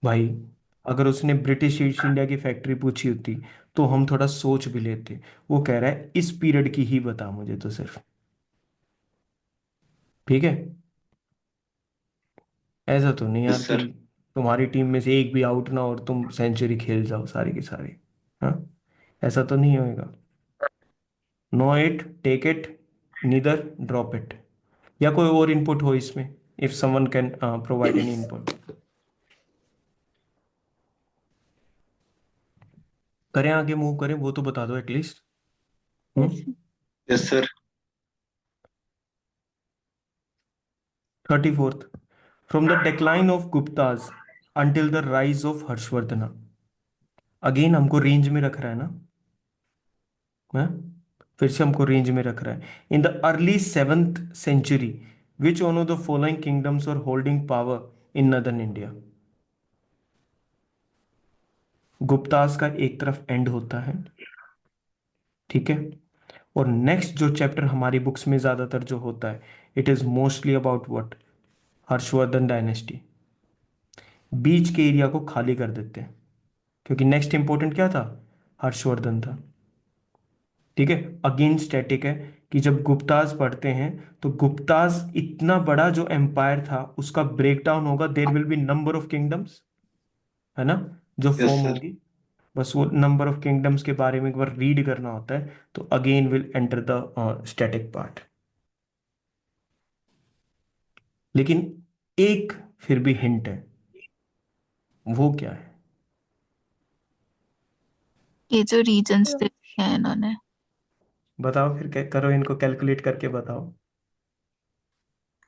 भाई, अगर उसने ब्रिटिश ईस्ट इंडिया की फैक्ट्री पूछी होती तो हम थोड़ा सोच भी लेते। वो कह रहा है इस पीरियड की ही बता मुझे तो सिर्फ। ठीक है, ऐसा तो नहीं यार यस कि सर। तुम्हारी टीम में से एक भी आउट ना और तुम सेंचुरी खेल जाओ सारी की सारी। हाँ, ऐसा तो नहीं होएगा। No it, take it, neither drop it. या कोई और इनपुट हो इसमें, if someone can provide any input. करें आगे, मूव करें, वो तो बता दो at least. Yes. Hmm, yes sir. 34th, from the decline of Guptas until the rise of Harshavardhana. Again हमको रेंज में रख रहा है ना? हाँ? फिर से हमको रेंज में रख रहा है। In the early 7th century, which one of the following kingdoms और holding power in northern India. Guptas का एक तरफ एंड होता है, ठीक है, और नेक्स्ट जो चैप्टर हमारी बुक्स में ज्यादातर जो होता है, it is mostly about what? Harshavardhana dynasty. बीच के एरिया को खाली कर देते हैं, क्योंकि नेक्स्ट इंपॉर्टेंट क्या था? हर्षवर्धन था। ठीक है, अगेन स्टैटिक है कि जब गुप्ताज पढ़ते हैं तो गुप्ताज इतना बड़ा जो एम्पायर था उसका ब्रेकडाउन होगा। There will B number of kingdoms, है ना, जो यस फॉर्म सर। होगी। बस वो नंबर ऑफ किंगडम्स के बारे में एक बार रीड करना होता है, तो again will enter the static part. लेकिन एक फिर भी हिंट है, वो क्या है? ये जो रीजन्स दिए हैं इन्होंने, बताओ फिर, करो इनको कैलकुलेट करके बताओ।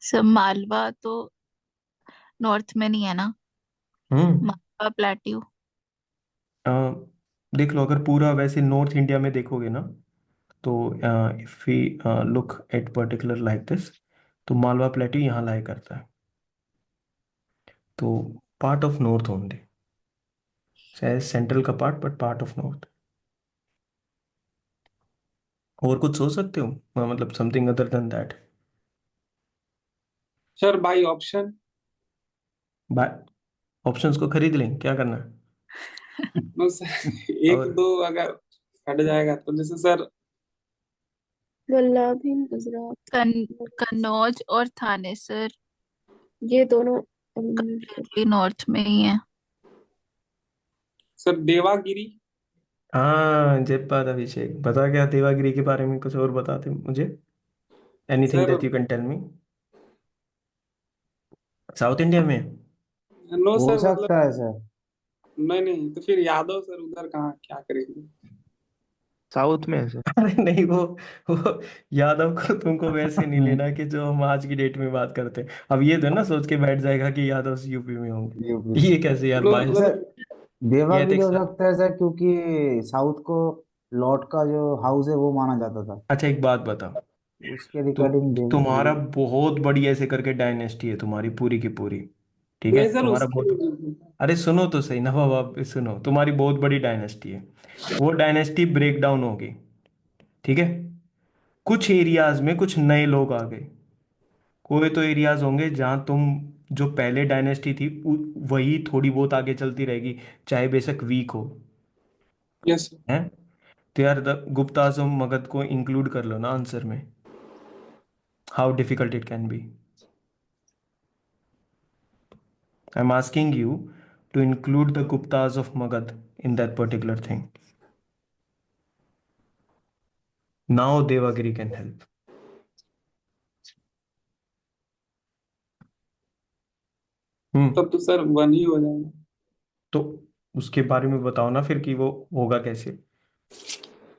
सब मालवा तो नॉर्थ में नहीं है ना, हम्म मालवा प्लेट्यू। अ, देख लो, अगर पूरा वैसे नॉर्थ इंडिया में देखोगे ना, तो if we look at particular like this, तो मालवा प्लेट्यू यहाँ लाई करता है, तो पार्ट ऑफ नॉर्थ ओनली, शायद सेंट्रल का part, but part of north. और कुछ सोच सकते हो, मतलब something other than that. Sir by option. Options को खरीद लें, क्या करना है? नो सर, एक और दो अगर हट जाएगा तो, जैसे सर वल्लभी गुजरात, कन्नौज और थाने सर ये दोनों कंप्लीटली नॉर्थ में ही है। सर देवागिरी। हाँ, जयपाद अभिषेक, बता क्या देवागिरी के बारे में, कुछ और बताते मुझे, anything sir that you can tell me. South India में है? नो हो सर, मतलब सकता है सर। नहीं नहीं, तो फिर यादव सर उधर कहाँ क्या करेंगे। साउथ में है सर। अरे नहीं, वो यादव को तुमको वैसे नहीं लेना कि जो हम आज की डेट में बात करते हैं। अब ये तो ना सोच के बैठ जाएगा कि यादव यूपी में यूपी। होंगे, ये कैसे यार, नो बायस। सर मतलब ये देवागिरी एथिक्स हो है। सकता है सर, क्योंकि साउथ को लॉर्ड का जो हाउस है वो माना जाता था, अच्छा एक बात बता, उसके तो रिगार्डिंग देवागिरी। तुम्हारा बहुत बड़ी ऐसे करके डायनेस्टी है तुम्हारी पूरी की पूरी, ठीक है, नहीं सर, तुम्हारा उसके बहुत। लिए अरे सुनो तो सही ना बाबा, आप सुनो, तुम्हारी बहुत बड़ी डायनेस्टी है, वो डायनेस्टी ब्रेक डाउन होगी, ठीक है, कुछ एरियाज में कुछ नए लोग आ गए, कोई तो एरियाज होंगे जहां तुम, जो पहले डायनेस्टी थी वही थोड़ी बहुत आगे चलती रहेगी, चाहे बेशक वीक हो, यस सर। हैं। तो यार गुप्ताज और मगध को इंक्लूड कर लो ना आंसर में, how difficult it can be. I am asking you to include the Guptas of Magadh in that particular thing. Now Devagiri can help. तब तो सर वन ही हो जाएगा। तो उसके बारे में बताओ ना फिर कि वो होगा कैसे।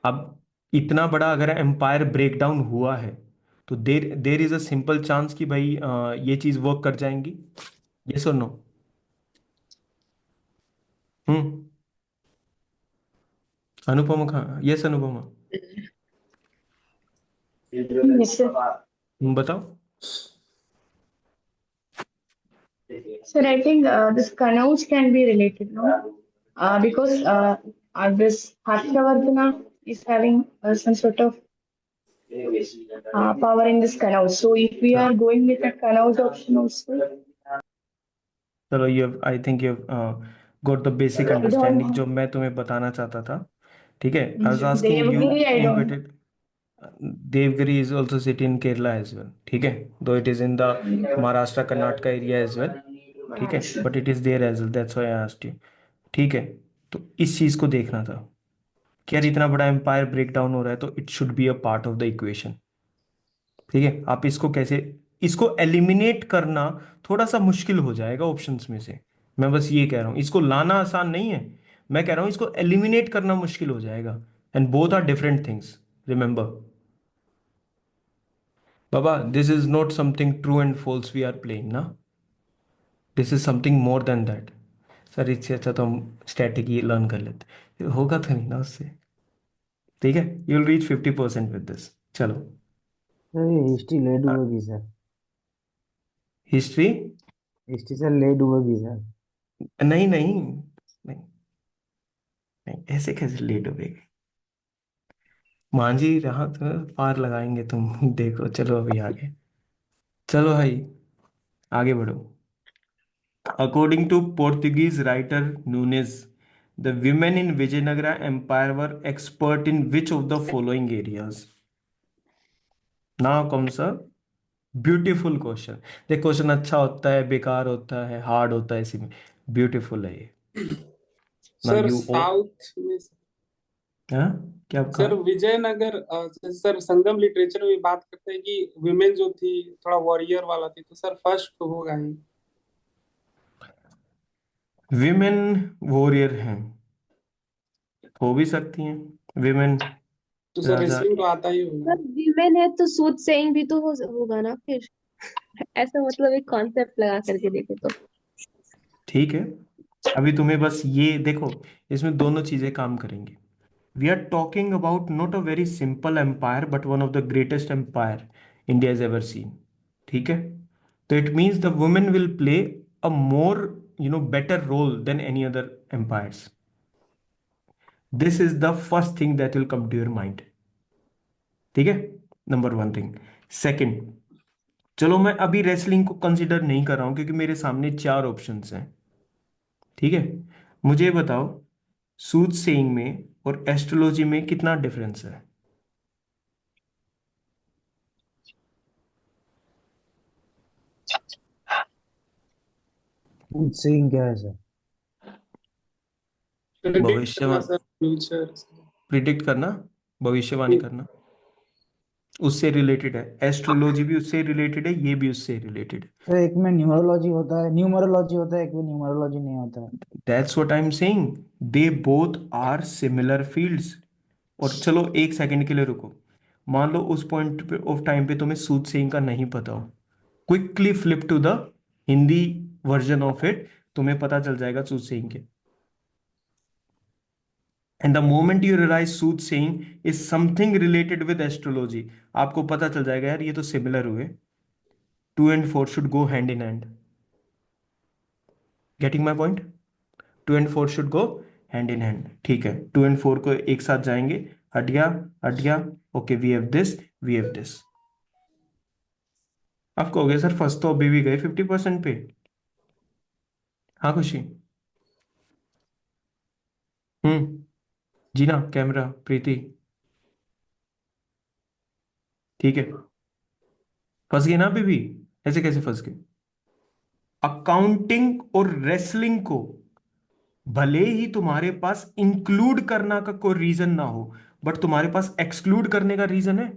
अब इतना बड़ा अगर एम्पायर ब्रेक डाउन हुआ है, तो there there is a simple chance कि भाई ये चीज वर्क कर जाएंगी, यस और नो। हम्म अनुपमा कहाँ, यस अनुपमा, Yes, sir. बताओ। Sir, I think this Kanauj can be related, no? Because this Harshavardhana is having some sort of power in this Kanauj. So if we are going with the Kanauj option also, चलो, ये आई think you got the basic I don't understanding know. जो मैं तुम्हें बताना चाहता था, ठीक है। I was asking you Devagiri, I in, don't Devgiri is also sit in Kerala as well, ठीक है, though it is in the Maharashtra Karnataka area as well, ठीक है, know. but it is there as well, that's why I asked you, ठीक है। तो इस चीज को देखना था कि यार इतना बड़ा एम्पायर ब्रेक डाउन हो रहा है, तो it should be a part of the equation, ठीक है। आप इसको कैसे, इसको एलिमिनेट करना थोड़ा सा मुश्किल हो जाएगा ऑप्शंस में से, मैं बस ये कह रहा हूँ, इसको लाना आसान नहीं है, मैं कह रहा हूँ इसको एलिमिनेट करना मुश्किल हो जाएगा, and both are different things, remember बाबा, this is not something true and false we are playing ना, this is something more than that. Sir इससे अच्छा तो हम स्ट्रैटेजी लर्न कर लेते, होगा तो नहीं ना उससे, ठीक है, you will reach 50% with this. चलो, सर ये हिस्ट्री लेट हुएगी sir, history, history sir late हुएगी सर। नहीं नहीं नहीं, नहीं ऐसे कैसे लेट हो गए, मांझी रहा तो पार लगाएंगे तुम देखो, चलो अभी आगे, चलो भाई आगे बढ़ो। According to Portuguese writer Nunes, the women in Vijayanagara Empire were expert in which of the following areas? Now comes a beautiful question. ये क्वेश्चन अच्छा होता है, बेकार होता है, हार्ड होता है, इसी में ब्यूटीफुल है ये। Now sir you all, south में हाँ क्या सर कहा? विजयनगर, सर संगम लिटरेचर में बात करते हैं कि विमेन जो थी थोड़ा वॉरियर वाला थी, तो सर फर्स्ट तो होगा ही। विमेन वॉरियर हैं, हो भी सकती हैं विमेन तो सर राजा। रेसलिंग तो आता ही होगा। सर विमेन है तो सूट सेइंग भी तो होगा ना फिर। ऐसा मतलब एक कॉन्सेप्ट लगा करके देखे तो। ठीक है, अभी तुम्हें बस ये देखो, इसमें दोनों चीजें काम करेंगी। We are talking about not a very simple empire but one of the greatest empire India is ever seen. ठीक है, तो it means the women will play a more better role than any other empires. This is the first thing that will come to your mind. ठीक है, number one thing. Second, चलो मैं अभी wrestling को consider नहीं कर रहा हूं क्योंकि मेरे सामने 4 ऑप्शंस हैं। ठीक है, मुझे ये बताओ सूट सेइंग में और एस्ट्रोलॉजी में कितना डिफरेंस है? Food saying क्या है सर? प्रिडिक्ट करना भविष्यवाणी, सर, फ्यूचर। प्रिडिक्ट करना, भविष्यवाणी करना, उससे रिलेटेड है। एस्ट्रोलॉजी भी उससे रिलेटेड है, ये भी उससे रिलेटेड है। सर एक में न्यूमरोलॉजी होता है, एक में न्यूमरोलॉजी नहीं होता है। That's what I am saying, they both are similar fields. और चलो एक सेकंड के लिए रुको, मान लो उस पॉइंट पे ऑफ टाइम पे तुम्हें सूद सेइंग का नहीं पता हो, quickly flip to the Hindi version of it, तुम्हें पता चल जाएगा सूद सेइंग के। And the moment you realise soothsaying is something related with astrology, आपको पता चल जाएगा यार ये तो सिमिलर हुए, 2 and 4 should go hand in hand. Getting my point? 2 and 4 should go hand in hand. ठीक है, 2 and 4 को एक साथ जाएंगे, हट गया, हट गया, okay we have this, we have this. आप कहोगे सर फर्स्ट तो अभी भी गए 50% पे। हाँ खुशी, जी ना, कैमरा प्रीति, ठीक है, फंस गए ना अभी भी? ऐसे कैसे फंस गए? अकाउंटिंग और रेसलिंग को भले ही तुम्हारे पास इंक्लूड करना का कोई रीजन ना हो, बट तुम्हारे पास एक्सक्लूड करने का रीजन है।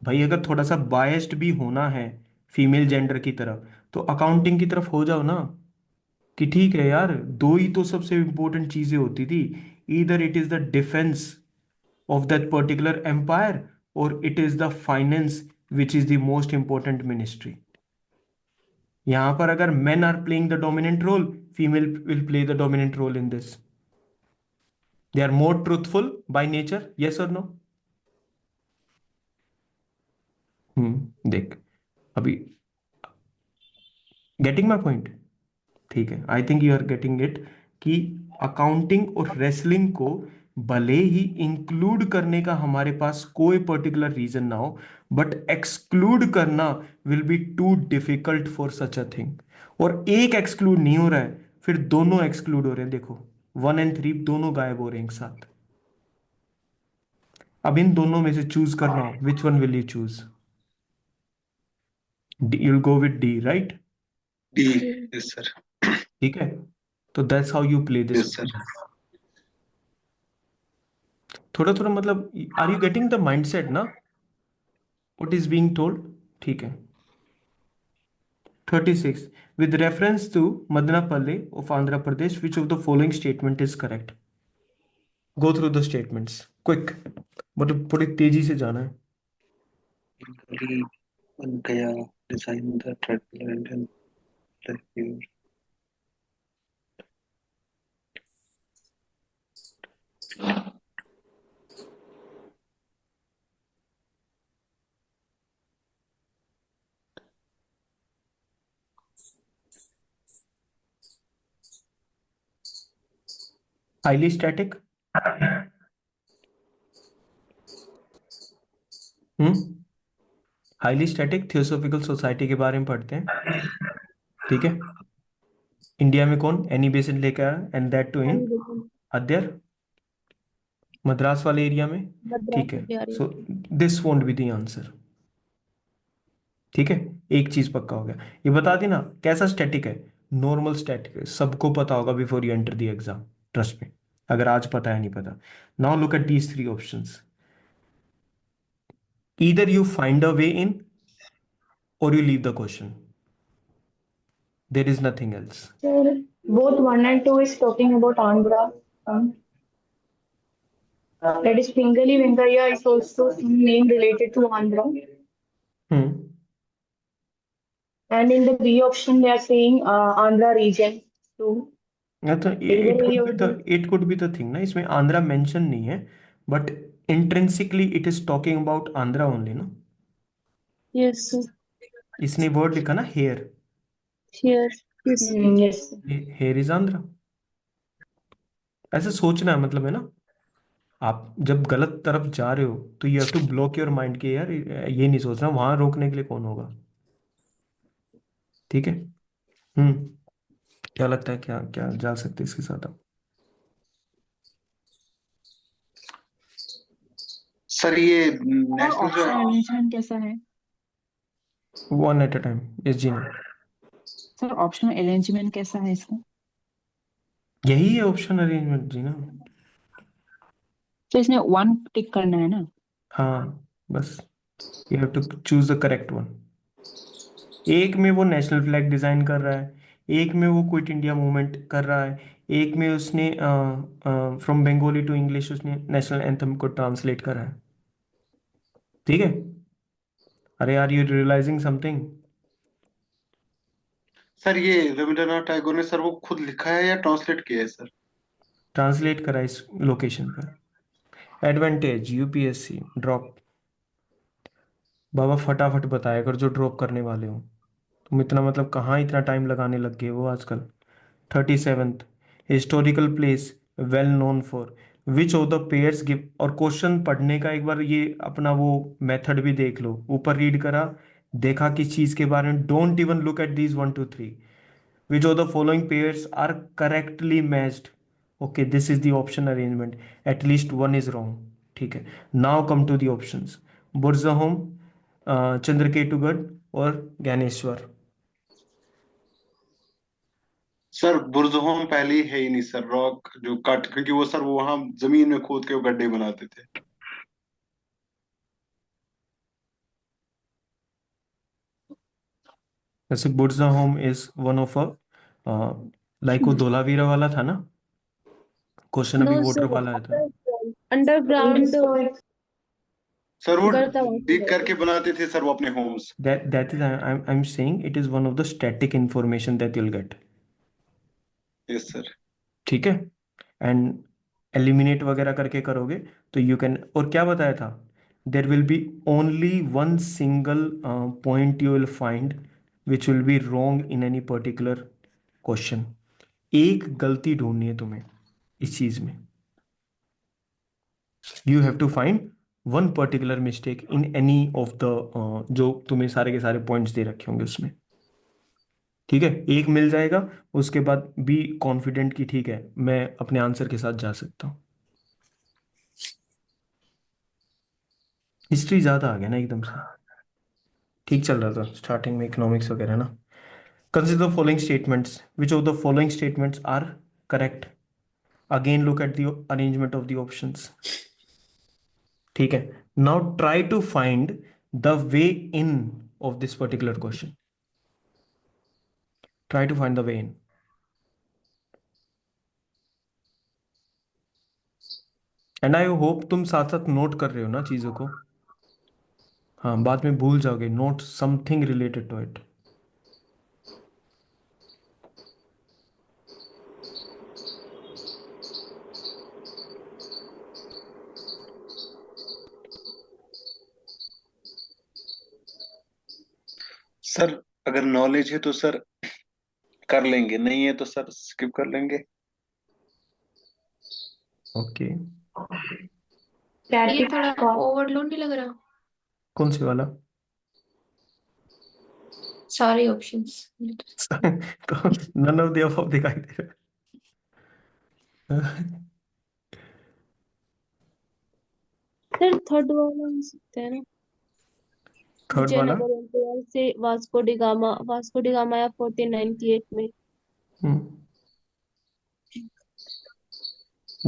भाई अगर थोड़ा सा बायस्ड भी होना है फीमेल जेंडर की तरफ, तो अकाउंटिंग की तरफ हो जाओ ना, कि ठीक है यार दो ही तो सबसे इंपॉर्टेंट चीजें होती थी, either it is the defence of that particular empire or it is the finance which is the most important ministry. यहां पर अगर men are playing the dominant role, female will play the dominant role in this. They are more truthful by nature, yes or no? देख अभी, getting my point? ठीक है, I think you are getting it, कि accounting और wrestling को भले ही include करने का हमारे पास कोई पर्टिकुलर रीजन ना हो, बट एक्सक्लूड करना will be too difficult for such a thing. और एक एक्सक्लूड नहीं हो रहा है, फिर दोनों एक्सक्लूड हो रहे हैं। देखो 1 and 3 दोनों गायब हो रहे हैं एक साथ। अब इन दोनों में से चूज करना हो, which one will you choose? You will go with D, right? D, yes sir, ठीक है, तो that's how you play this. Yes sir. थोड़ा थोड़ा मतलब, are you getting the mindset ना, व्हाट इज बीइंग टोल्ड? ठीक है। 36, with reference to Madanapalle of Andhra Pradesh, which of the following statement is correct? Go through the statements quick, मतलब थोड़ी तेजी से जाना है। Gaya designed the tribal and then Highly static, highly static theosophical society के बारे में पढ़ते हैं। ठीक है, इंडिया में कौन एनी बेसिन लेकर आया, एंड दैट टू इन अद्यर, मद्रास वाले एरिया में। मद्रास ठीक है, Bihari. So this won't be the answer. ठीक है, एक चीज पक्का हो गया, ये बता दी ना कैसा स्टैटिक है, नॉर्मल स्टैटिक है, सबको पता होगा before you enter the exam, trust में, अगर आज पता है नहीं पता। Now look at these 3 options, either you find a way in or you leave the question, there is nothing else। Sir, Both 1 and 2 is talking about Andhra. That is Pingali Venkaya is also some name related to Andhra. Hmm. And in the B option, they are saying Andhra region. So तो either A or B. It could be the thing ना, इसमें Andhra mention नहीं है, but intrinsically it is talking about Andhra only ना. Yes, sir. इसने word लिखा ना here, Here. Yes. Yes. Here is Andhra. ऐसे सोचना है, मतलब है ना, आप जब गलत तरफ जा रहे हो तो you have to block your mind के यार ये नहीं सोचना, वहां रोकने के लिए कौन होगा. ठीक है. क्या लगता है, क्या क्या जा सकते हैं इसके साथ आप? सर ये और नेशनल जो ऑप्शन अरेंजमेंट कैसा है? One at a time. Yes जी ने. सर ऑप्शन अरेंजमेंट कैसा है इसका? यही है ऑप्शन अरेंजमेंट जी ना. तो इसमें 1 टिक करना है ना? हाँ बस, you have to choose the correct one. एक में वो नेशनल फ्लैग डिजाइन कर रहा है, एक में वो क्विट इंडिया मूवमेंट कर रहा है, एक में उसने फ्रॉम बंगाली टू इंग्लिश उसने नेशनल एंथम को ट्रांसलेट करा है. ठीक है. अरे are you realising something? Sir ये रविंद्रनाथ टैगोर ने सर वो खुद लिखा है या ट्रांसलेट किया है सर? ट्रांसलेट करा इस लोकेशन पर. Advantage UPSC drop. बाबा फटाफट बताया कर जो ड्रॉप करने वाले हो. तुम इतना मतलब कहाँ इतना टाइम लगाने लग गए हो आजकल. 37th historical place well known for which of the pairs give. और क्वेश्चन पढ़ने का एक बार ये अपना वो मेथड भी देख लो. ऊपर रीड करा, देखा किस चीज के बारे में. Don't even look at these 1 2 3. Which of the following pairs are correctly matched. Okay this is the option arrangement. At least one is wrong. ठीक है. Now come to the options. Burzahom, Chandraketugarh और ज्ञानेश्वर. सर बुर्जहोम पहले ही है ही नहीं सर, रॉक जो cut, क्योंकि वो sir वो वहां जमीन में खोद के वो गड्ढे बनाते थे. जैसे Burzahom is one of a like वो धोलावीरा वाला था ना क्वेश्चन, अभी No, वोटर sir. वाला आया था. Underground सर वो करता हूँ डिग करके बनाते थे सर वो अपने Holmes. That is I'm saying it is one of the static information that you'll get. Yes sir. ठीक है. एंड एलिमिनेट वगैरह करके करोगे तो यू कैन. और क्या बताया था, there will be only one single point you will find which will be wrong in any particular question. एक गलती ढूंढनी है तुम्हें इस चीज में. You have to find one particular mistake in any of the जो तुम्हें सारे के सारे पॉइंट्स दे रखे होंगे उसमें. ठीक है. एक मिल जाएगा, उसके बाद बी कॉन्फिडेंट कि ठीक है मैं अपने आंसर के साथ जा सकता हूं. हिस्ट्री ज्यादा आ गया ना एकदम से. ठीक चल रहा था स्टार्टिंग में इकोनॉमिक्स वगैरह ना. Consider the following statements. Which of the following statements are correct. Again look at the arrangement of the options. ठीक है. Now try to find the way in of this particular question. Try to find the way in. And I hope तुम साथ साथ note कर रहे हो ना चीजों को. हाँ बाद में भूल जाओगे. Note something related to it. Sir अगर नॉलेज है तो सर कर लेंगे, नहीं है तो सर स्किप कर लेंगे. ओके. ये थोड़ा ओवरलोड नहीं लग रहा? कौन से वाला? सारे ऑप्शंस. तो नन ऑफ द अबव दिखाई दे रहा है. सर थर्ड वाला हो सकता है ना? थर्ड वाला. विजयनगर एम्पायर से वास्को डी गामा या 1498 में. हम्म.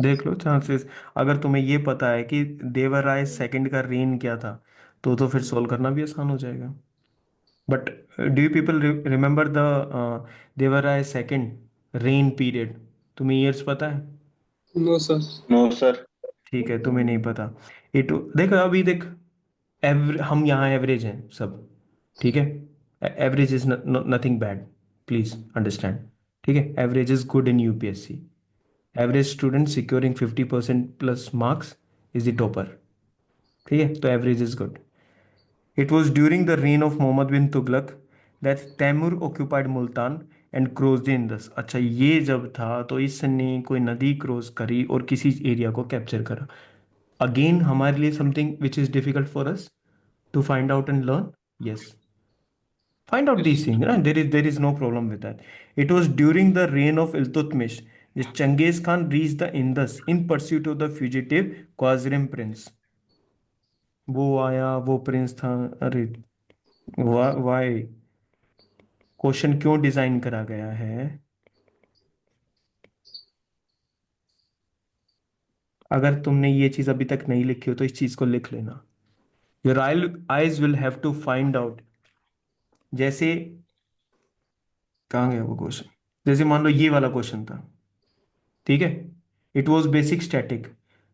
देख लो चांसेस. अगर तुम्हें ये पता है कि देवराय सेकंड का रेन क्या था तो फिर सोल्व करना भी आसान हो जाएगा. But do you people remember the Devaraya second reign period, तुम्हें ईयर्स पता है? No sir. No sir. ठीक है, तुम्हें नहीं पता। इट देख, अभी देख, हम यहाँ एवरेज हैं सब, ठीक है? Average is nothing bad, please understand, ठीक है? Average is good in UPSC. Average student securing 50% plus marks is the topper, ठीक है? तो average is good. It was during the reign of Muhammad bin Tughlaq that Taimur occupied Multan and crossed the Indus। अच्छा, ये जब था तो इसने कोई नदी क्रॉस करी और किसी एरिया को कैप्चर करा। अगेन हमारे लिए something which is difficult for us to find out and learn. Yes, find out these things, right? There is no problem with that. It was during the reign of Iltutmish that Genghis Khan reached the Indus in pursuit of the fugitive Khwarizm prince। वो आया, वो Prince था। अरे Y, question क्यों design करा गया है? अगर तुमने ये चीज अभी तक नहीं लिखी हो तो इस चीज को लिख लेना। Your eyes will have to find out. जैसे, कहाँ गया वो क्वेश्चन? जैसे मान लो ये वाला क्वेश्चन था, ठीक है? It was basic static.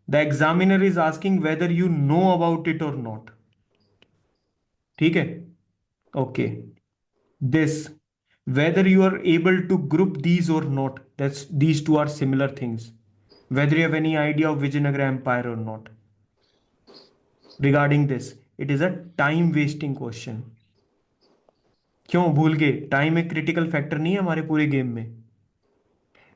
The examiner is asking whether you know about it और नॉट, ठीक है? Okay, this, whether you are able to group these or not, that's these two are similar things, whether you have any idea of Vijayanagara Empire or not. Regarding this, it is a time wasting question। क्यों भूल गए? Time एक critical factor नहीं है हमारे पूरे game में।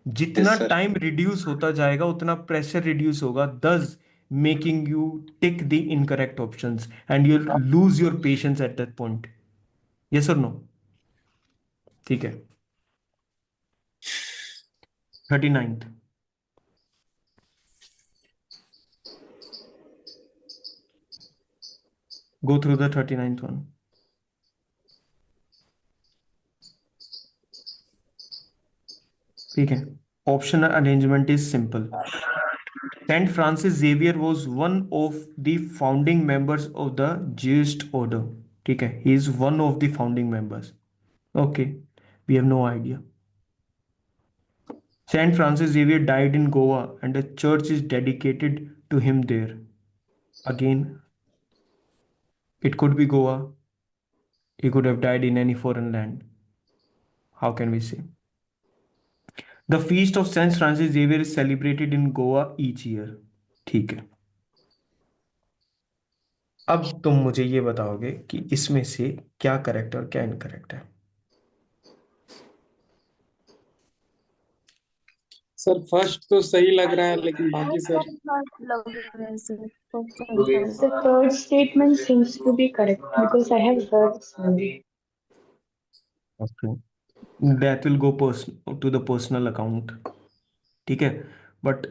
जितना Yes, sir. टाइम रिड्यूस होता जाएगा उतना प्रेशर रिड्यूस होगा, thus making you tick the incorrect options and you'll lose your patience at that point। yes or no? ठीक है। 39th, go through the 39th one। ठीक है, optional arrangement is simple. Saint Francis Xavier was one of the founding members of the Jesuit order, ठीक है? He is one of the founding members. Okay, we have no idea. Saint Francis Xavier died in Goa and a church is dedicated to him there। Again, it could be Goa, he could have died in any foreign land, how can we say? The feast of Saint Francis Xavier is celebrated in Goa each year, ठीक है? अब तुम मुझे ये बताओगे कि इसमें से क्या करेक्ट और क्या इनकरेक्ट है। सर फर्स्ट तो सही लग रहा है लेकिन बाकी sir The third statement seems to be correct because I have heard this movie. Okay, that will go to the personal account, ठीक है? But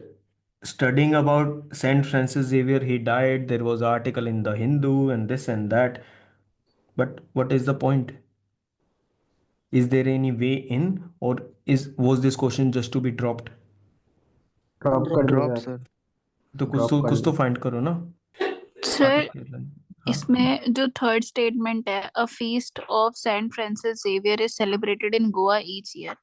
studying about Saint Francis Xavier, he died, there was article in the Hindu and this and that, but what is the point? Is there any way in, or was this question just to be dropped? Drop कर दिया drop sir. Sir. तो Drop कर कुछ तो दिया। Find करो ना। Sir हाँ, इसमें जो थर्ड स्टेटमेंट है, a feast of Saint Francis Xavier is celebrated in Goa each year,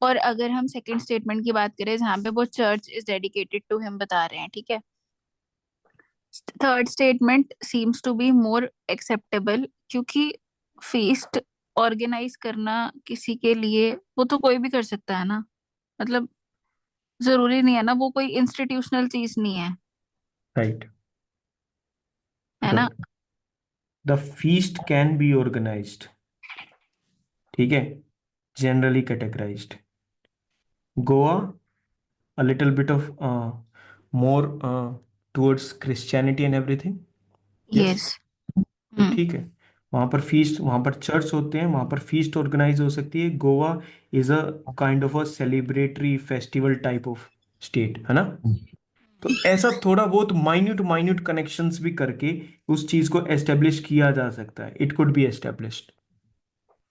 और अगर हम सेकंड स्टेटमेंट की बात करें जहाँ पे वो church is dedicated to him बता रहे हैं, ठीक है? Third statement seems to be more acceptable, क्योंकि फीस्ट ऑर्गेनाइज करना किसी के लिए वो तो कोई भी कर सकता है ना, मतलब जरूरी नहीं है ना, वो कोई इंस्टीट्यूशनल चीज नहीं है, राइट, है ना? The feast can be organised, ठीक है, generally categorized। Goa, a little bit of more towards Christianity and everything। Yes. तो ठीक है, वहां पर फीस्ट, वहां पर चर्च होते हैं, वहां पर फीस्ट ऑर्गेनाइज हो सकती है। Goa is a kind of a celebratory festival type of state, है ना? तो ऐसा थोड़ा बहुत माइन्यूट माइन्यूट कनेक्शंस भी करके उस चीज को एस्टेब्लिश किया जा सकता है। इट कुड बी एस्टेब्लिश्ड,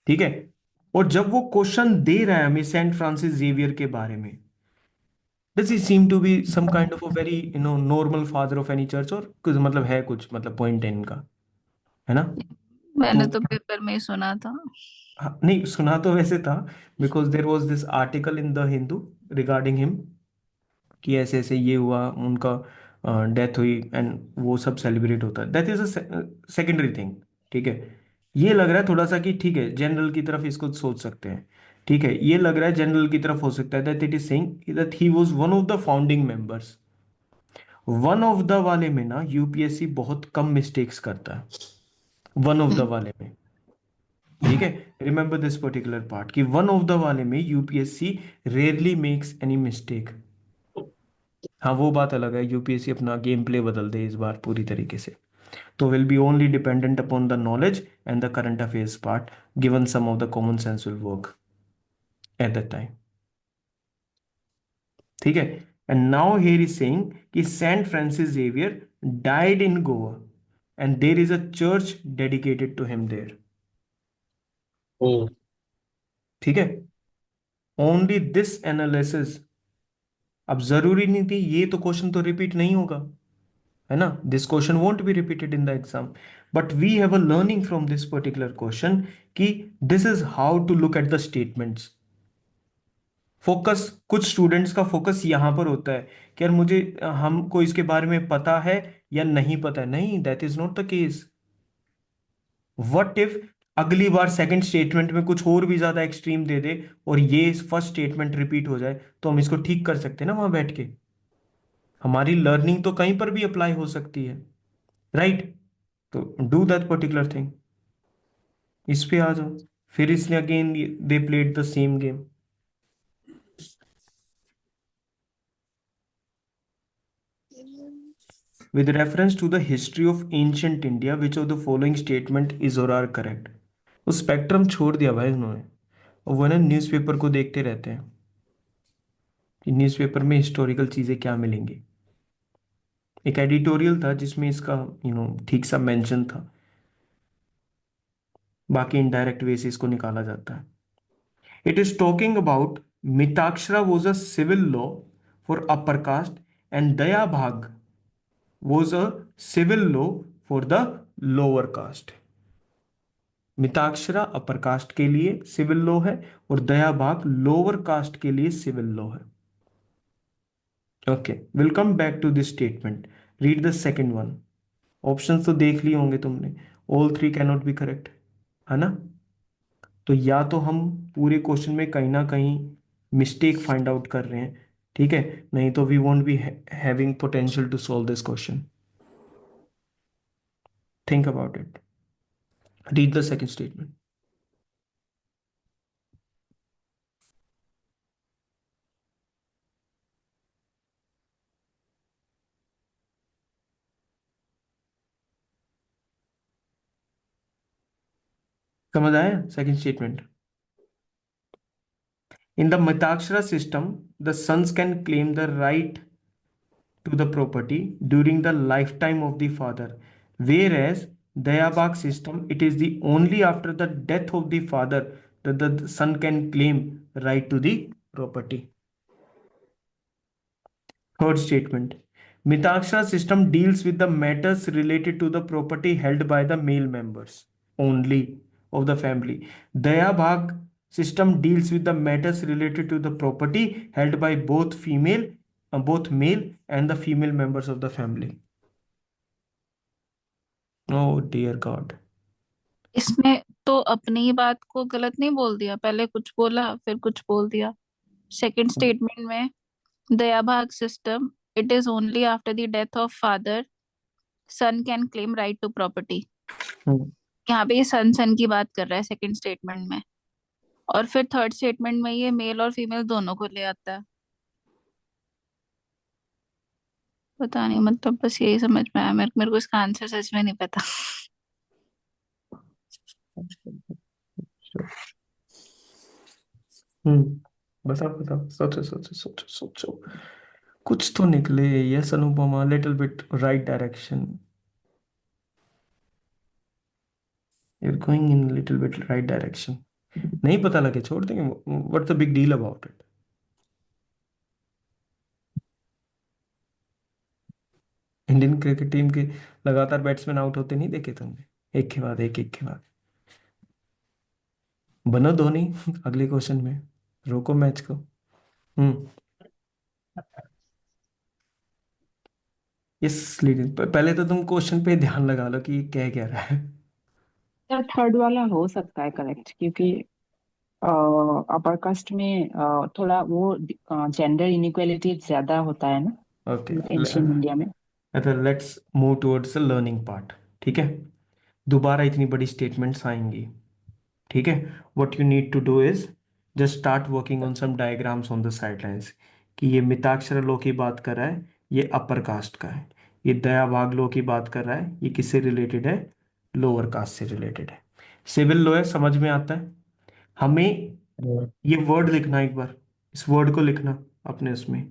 ठीक है? और जब वो क्वेश्चन दे रहा है हमें सेंट फ्रांसिस जेवियर के बारे में, does he seem to be some kind of a very normal father of any church, और कुछ मतलब है, कुछ मतलब पॉइंट है इनका, है ना? मैंने तो तो पेपर में ही सुना था। हाँ, नहीं सुना तो वैसे था, because there was this article in the Hindu regarding him कि ऐसे ऐसे ये हुआ, उनका डेथ हुई एंड वो सब सेलिब्रेट होता है, that is a secondary thing. ठीक है, ये लग रहा है थोड़ा सा कि ठीक है जनरल की तरफ इसको सोच सकते हैं। ठीक है, ये लग रहा है जनरल की तरफ हो सकता है, that it is saying that he was one of the founding members. One of the वाले में ना यूपीएससी बहुत कम मिस्टेक्स करता है, वन ऑफ द वाले में। ठीक है, रिमेंबर दिस पर्टिकुलर पार्ट कि वन ऑफ द वाले में UPSC rarely makes any mistake. हाँ वो बात अलग है, यूपीएससी अपना गेम प्ले बदल दे इस बार पूरी तरीके से, तो will be only dependent upon the knowledge and the current affairs part, given some of the common sense will work at that time. ठीक है, and now here is saying कि Saint Francis Xavier died in Goa and there is a church dedicated to him there. ठीक है, only this analysis. अब जरूरी नहीं थी, ये तो क्वेश्चन तो रिपीट नहीं होगा, है ना, this question won't be repeated in the exam, but we have a learning from this particular question कि this is how to look at the statements. Focus, कुछ स्टूडेंट्स का फोकस यहां पर होता है कि यार मुझे हमको इसके बारे में पता है या नहीं पता है, नहीं, that is not the case. What if अगली बार सेकंड स्टेटमेंट में कुछ और भी ज्यादा एक्सट्रीम दे दे और ये फर्स्ट स्टेटमेंट रिपीट हो जाए, तो हम इसको ठीक कर सकते हैं ना वहां बैठ के। हमारी लर्निंग तो कहीं पर भी अप्लाई हो सकती है, राइट? तो डू दैट पर्टिकुलर थिंग। इस पे आ जाओ, फिर इसने again they played the same game. With reference to the history of ancient India, which of the following statement is or are correct? वो स्पेक्ट्रम छोड़ दिया भाई उन्होंने, और वो ना न्यूज़पेपर को देखते रहते हैं कि न्यूज़पेपर में हिस्टोरिकल चीज़ें क्या मिलेंगी। एक एडिटोरियल था जिसमें इसका ठीक सा मेंशन था, बाकी इनडायरेक्ट वे से इसको निकाला जाता है। It is talking about Mitakshara was a civil law for upper caste and Dayabhaga was a civil law for the lower caste. Mitakshara upper caste के लिए सिविल लॉ है और दया भाग लोअर कास्ट के लिए सिविल लॉ है। Okay, will come back to this statement, read the second one. Options तो देख लिए होंगे तुमने, all three can not be correct, है ना? तो या तो हम पूरे क्वेश्चन में कहीं ना कहीं मिस्टेक फाइंड आउट कर रहे हैं, ठीक है, नहीं तो we won't be having potential to solve this question. Think about it, read the second statement. समझ आया second statement? In the Mitakshara system, the sons can claim the right to the property during the lifetime of the father, whereas Dayabag system, it is the only after the death of the father that the son can claim right to the property. Third statement, Mitakshara system deals with the matters related to the property held by the male members only of the family. Dayabhag system deals with the matters related to the property held by both male and the female members of the family. Oh dear God. इसमें तो अपनी ही बात को गलत नहीं बोल दिया, पहले कुछ बोला फिर कुछ बोल दिया। सेकंड स्टेटमेंट में Dayabhaga system, it is only after the death of father son can claim right to property. Hmm, यहाँ पे ये सन की बात कर रहा है सेकंड स्टेटमेंट में, और फिर थर्ड स्टेटमेंट में ये मेल और फीमेल दोनों को ले आता है। पता नहीं, मतलब बस यही समझ में आया मेरे को इसका आंसर सच में नहीं पता। बताओ बताओ, सोचो सोचो सोचो सोचो, कुछ तो निकले। Yes Anupama, little bit right direction, you're going in a little bit right direction. नहीं पता लगे छोड़ देंगे, what's the big deal about it? Indian cricket team के लगातार बैट्समैन आउट होते नहीं देखे तुमने, एक के बाद एक, एक के बाद। बनो धोनी अगले क्वेश्चन में, रोको मैच को। हम्म यस लीडिंग, पहले तो तुम क्वेश्चन पे ध्यान लगा लो कि क्या कह रहा है। सर थर्ड वाला हो सकता है करेक्ट, क्योंकि अपर कास्ट में थोड़ा वो जेंडर इनइक्वालिटी ज्यादा होता है ना ओके, एंशियंट इंडिया में। Let's move towards the learning part. ठीक है, दोबारा इतनी बड़ी स्टेटमेंट्स आएंगी। ठीक है, what you need to do is just start working on some diagrams on the sidelines, कि ये मिताक्षर लो की बात कर रहा है, ये अपर कास्ट का है। ये दया भाग लो की बात कर रहा है, ये किससे रिलेटेड है? लोअर कास्ट से रिलेटेड है। सिविल लो है, समझ में आता है। हमें ये वर्ड लिखना, एक बार इस वर्ड को लिखना अपने उसमें।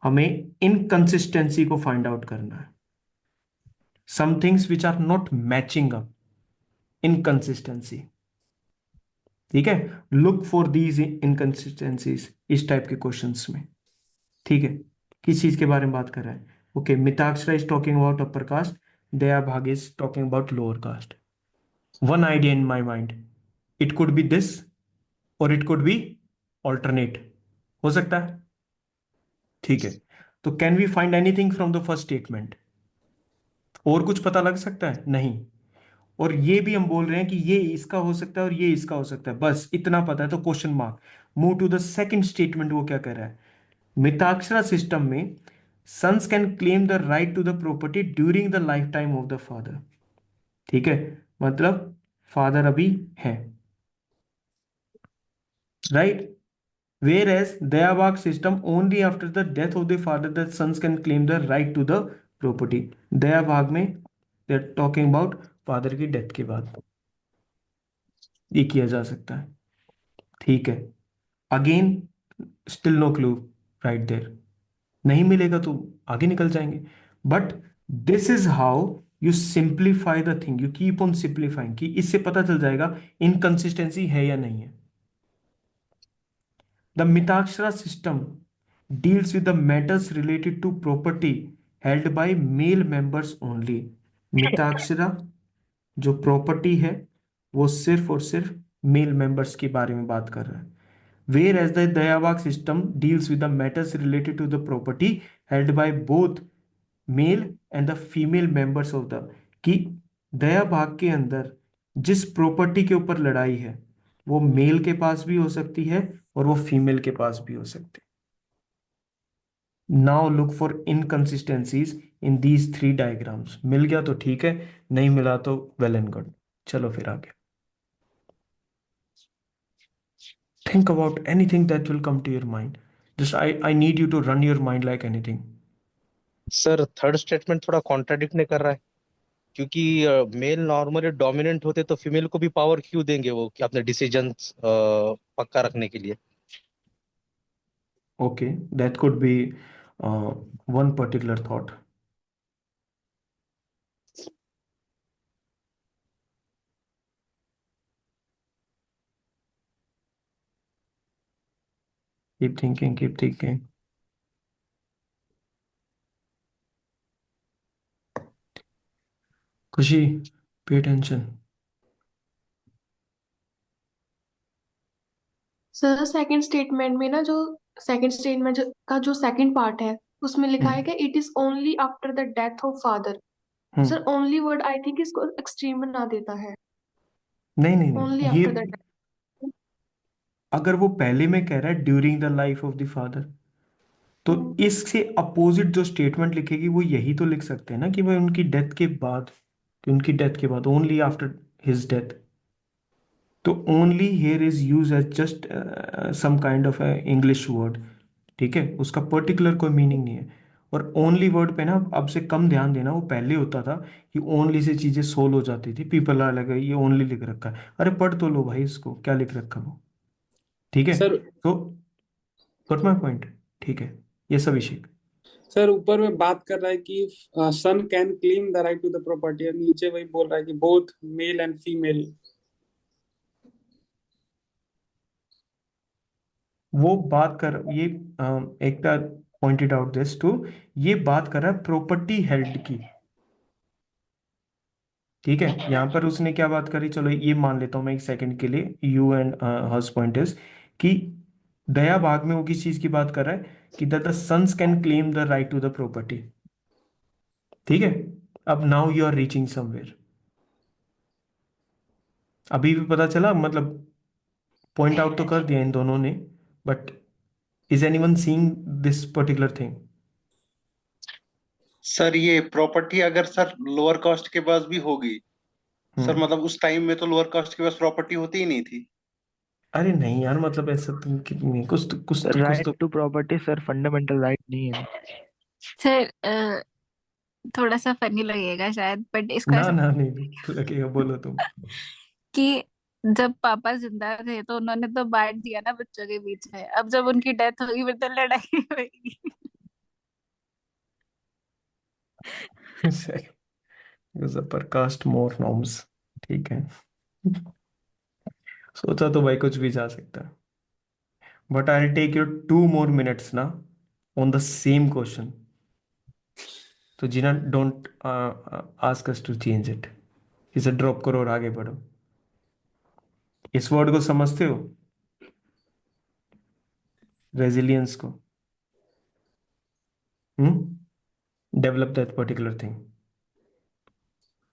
हमें इनकंसिस्टेंसी को फाइंड आउट करना है। Some things which are not matching up, inconsistency. ठीक है, लुक फॉर दीज इनकंसिस्टेंसीज इस टाइप के क्वेश्चंस में। ठीक है, किस चीज के बारे में बात कर रहा है? Okay, Mitakshara is talking about upper caste, Dayabhaga is talking about lower caste. One idea in my mind, it could be this और इट कुड बी ऑल्टरनेट, हो सकता है। ठीक है, तो can we find anything from the first statement? और कुछ पता लग सकता है? नहीं। और ये भी हम बोल रहे हैं कि ये इसका हो सकता है और ये इसका हो सकता है, बस इतना पता है तो question mark. Move to the second statement, वो क्या कह रहा है? मिताक्षरा सिस्टम में sons can claim the right to the property during the life time of the father. ठीक है, मतलब फादर अभी है, right? Whereas Dayabag system, only after the death of the father the sons can claim the right to the property. Dayabhaga में they are talking about father की death के बाद ये किया जा सकता है। ठीक है, again still no clue right there, नहीं मिलेगा तो आगे निकल जाएंगे। But this is how you simplify the thing, you keep on simplifying, कि इससे पता चल जाएगा इनकंसिस्टेंसी है या नहीं है। The Mitakshara system deals with the matters related to property held by male members only. Mitakshara जो प्रॉपर्टी है वो सिर्फ और सिर्फ मेल मेंबर्स के बारे में बात कर रहा है। Whereas the Dayavak system deals with the matters related to the property held by both male and the female members of the, कि दया भाग के अंदर जिस प्रॉपर्टी के ऊपर लड़ाई है वो मेल के पास भी हो सकती है और वो फीमेल के पास भी हो सकती है। Now look for inconsistencies in these three diagrams. मिल गया तो ठीक है, नहीं मिला तो वेल एंड गुड। चलो फिर आगे। Think about anything that will come to your mind. Just I need you to run your mind like anything. Sir third statement थोड़ा कॉन्ट्राडिक्ट नहीं कर रहा है? क्योंकि मेल नॉर्मली डोमिनेंट होते तो फीमेल को भी पावर क्यों देंगे वो, कि अपने डिसीजन पक्का रखने के लिए? Okay, that could be one particular thought. Keep thinking, keep thinking. खुशी, pay attention. Sir second statement में ना, जो सेकंड स्टेटमेंट का जो सेकंड पार्ट है उसमें लिखा है कि it is only after the death of father. Sir only word I think इसको एक्सट्रीम बना देता है। नहीं नहीं ओनली नहीं, ये आफ्टर द डेथ। अगर वो पहले में कह रहा है during the life of the father, तो इससे अपोजिट जो स्टेटमेंट लिखेगी वो यही तो लिख सकते हैं ना, कि भाई उनकी डेथ के बाद, कि उनकी डेथ के बाद, ओनली आफ्टर हिज डेथ। तो only here is use as just some kind of English word. ठीक है, उसका पर्टिकुलर कोई मीनिंग नहीं है। और ओनली वर्ड पे ना अब से कम ध्यान देना, वो पहले होता था कि ओनली से चीजें सोल्व हो जाती थी। पीपल आर लगे ये ओनली लिख रखा है, अरे पढ़ तो लो भाई इसको, क्या लिख रखा वो। ठीक है, सर तो गॉट माय पॉइंट। ठीक है, ये सब अभिषेक। सर ऊपर में बात कर रहा है कि son can claim the right to the property, और नीचे वही बोल रहा है कि बोथ मेल एंड फीमेल। वो बात कर ये एक पॉइंटेड आउट दिस टू, ये बात कर रहा है प्रॉपर्टी हेल्ड की। ठीक है, यहाँ पर उसने क्या बात करी, चलो ये मान लेता हूँ मैं एक सेकंड के लिए, you and hers point is कि दया भाग में वो किस चीज की बात कर रहा है कि the sons can claim the right to the property. ठीक है, अब now you are reaching somewhere, अभी भी पता चला, मतलब पॉइंट आउट तो कर दिया इन दोनों ने, but is anyone seeing this particular thing? Sir ये प्रॉपर्टी अगर सर लोअर कास्ट के पास भी होगी सर, मतलब उस टाइम में तो लोअर कास्ट के पास प्रॉपर्टी होती ही नहीं थी। अरे नहीं यार, मतलब ऐसा तुम कितनी कुछ राइट तो to property sir fundamental right नहीं है ना। सर थोड़ा सा फनी लगेगा शायद, बट इसको ना ऐसे ना नहीं लगेगा, बोलो तुम। कि जब पापा जिंदा थे तो उन्होंने तो बांट दिया ना बच्चों के बीच में, अब जब उनकी डेथ होगी फिर तो लड़ाई होगी। अपर कास्ट मोर नॉर्म्स, ठीक है। सोचा तो भाई कुछ भी जा सकता है, but I take your 2 more minutes ना ऑन द सेम क्वेश्चन, तो जीना don't ask us to change it, इसे ड्रॉप करो और आगे बढ़ो। इस वर्ड को समझते हो, रेजिलियंस को? Develop that particular thing.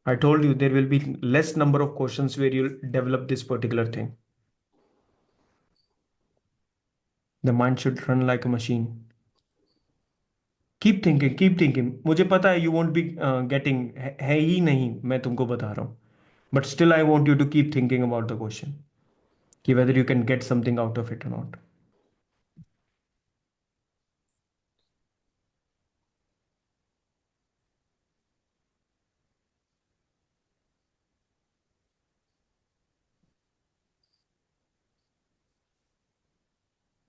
I told you there will be less number of questions where you'll develop this particular thing. The mind should run like a machine. Keep thinking, keep thinking. मुझे पता है you won't be getting, है ही नहीं, मैं तुमको बता रहा हूँ, but still I want you to keep thinking about the question कि whether you can get something out of it or not.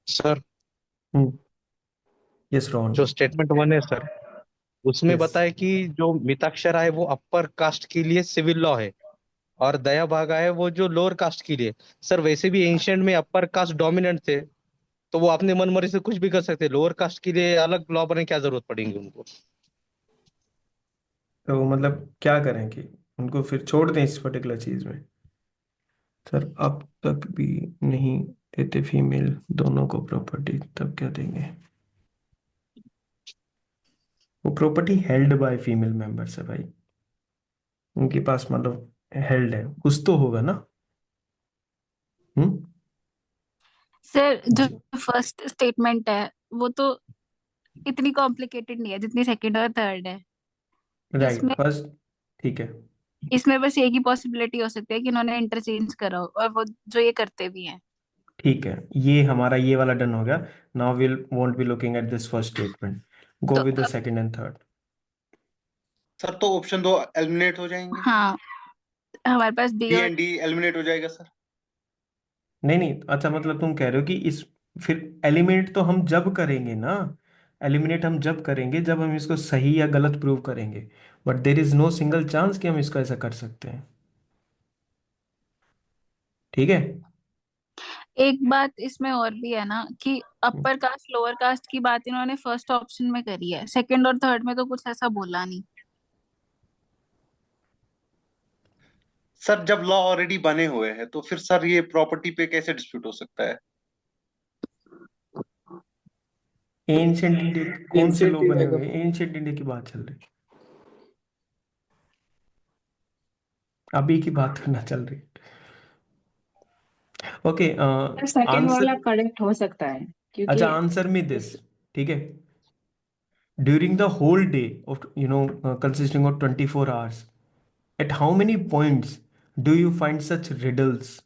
Sir Hmm. Yes, Rohan. जो स्टेटमेंट 1 है सर, उसमें Yes. बताया कि जो मिताक्षरा है वो अपर कास्ट के लिए सिविल लॉ है, और दया भागा है वो जो लोअर कास्ट के लिए। सर वैसे भी एंशियंट में अपर कास्ट डोमिनेंट थे, तो वो अपने मनमानी से कुछ भी कर सकते, लोअर कास्ट के लिए अलग लॉ बनाने की क्या जरूरत पड़ेगी उनको? तो मतलब क्या करें कि उनको फिर छोड़ दें इस पर्टिकुलर चीज में? सर अब तक भी नहीं देते फीमेल दोनों को प्रॉपर्टी, तब क्या देंगे? वो property held by female members है भाई, उनके पास मतलब हेल्ड है, कुछ तो होगा ना। हम्म। सर जो जी फर्स्ट स्टेटमेंट है वो तो इतनी कॉम्प्लिकेटेड नहीं है जितनी सेकंड और थर्ड है। राइट, इसमें फर्स्ट, ठीक है। इसमें बस एक ही पॉसिबिलिटी हो सकती है कि इन्होंने इंटरचेंज करा हो, और वो जो ये करते भी हैं। ठीक है, ये हमारा ये वाला डन हो गया। Now will won't be looking at this first statement, go तो with the second and third. Sir तो ऑप्शन 2 एलिमिनेट हो जाएंगे, हाँ, हमारे पास बी बी और एंड डी एलिमिनेट हो जाएगा सर। नहीं नहीं, अच्छा मतलब तुम कह रहे हो कि इस, फिर एलिमिनेट तो हम जब करेंगे ना, एलिमिनेट हम जब करेंगे जब हम इसको सही या गलत प्रूव करेंगे, but there is no single chance कि हम इसको ऐसा कर सकते हैं। ठीक है। एक बात इसमें और भी है ना कि अपर कास्ट लोअर कास्ट की बात इन्होंने फर्स्ट ऑप्शन में करी है, सेकंड और थर्ड में तो कुछ ऐसा बोला नहीं। सर जब लॉ ऑलरेडी बने हुए हैं तो फिर सर ये प्रॉपर्टी पे कैसे डिस्प्यूट हो सकता है? एंशियंट इंडिया कौन से एंशियंट लो बने इंडिया हुए का हैं? एंशियंट इंडिया की बात चल रही है, अभी की बात करना चल रही है। ओके, सेकंड वाला आंसर, करेक्ट हो सकता है क्योंकि अच्छा आंसर में दिस, ठीक है, during the whole day of consisting of 24 hours, at how many points do you find such riddles?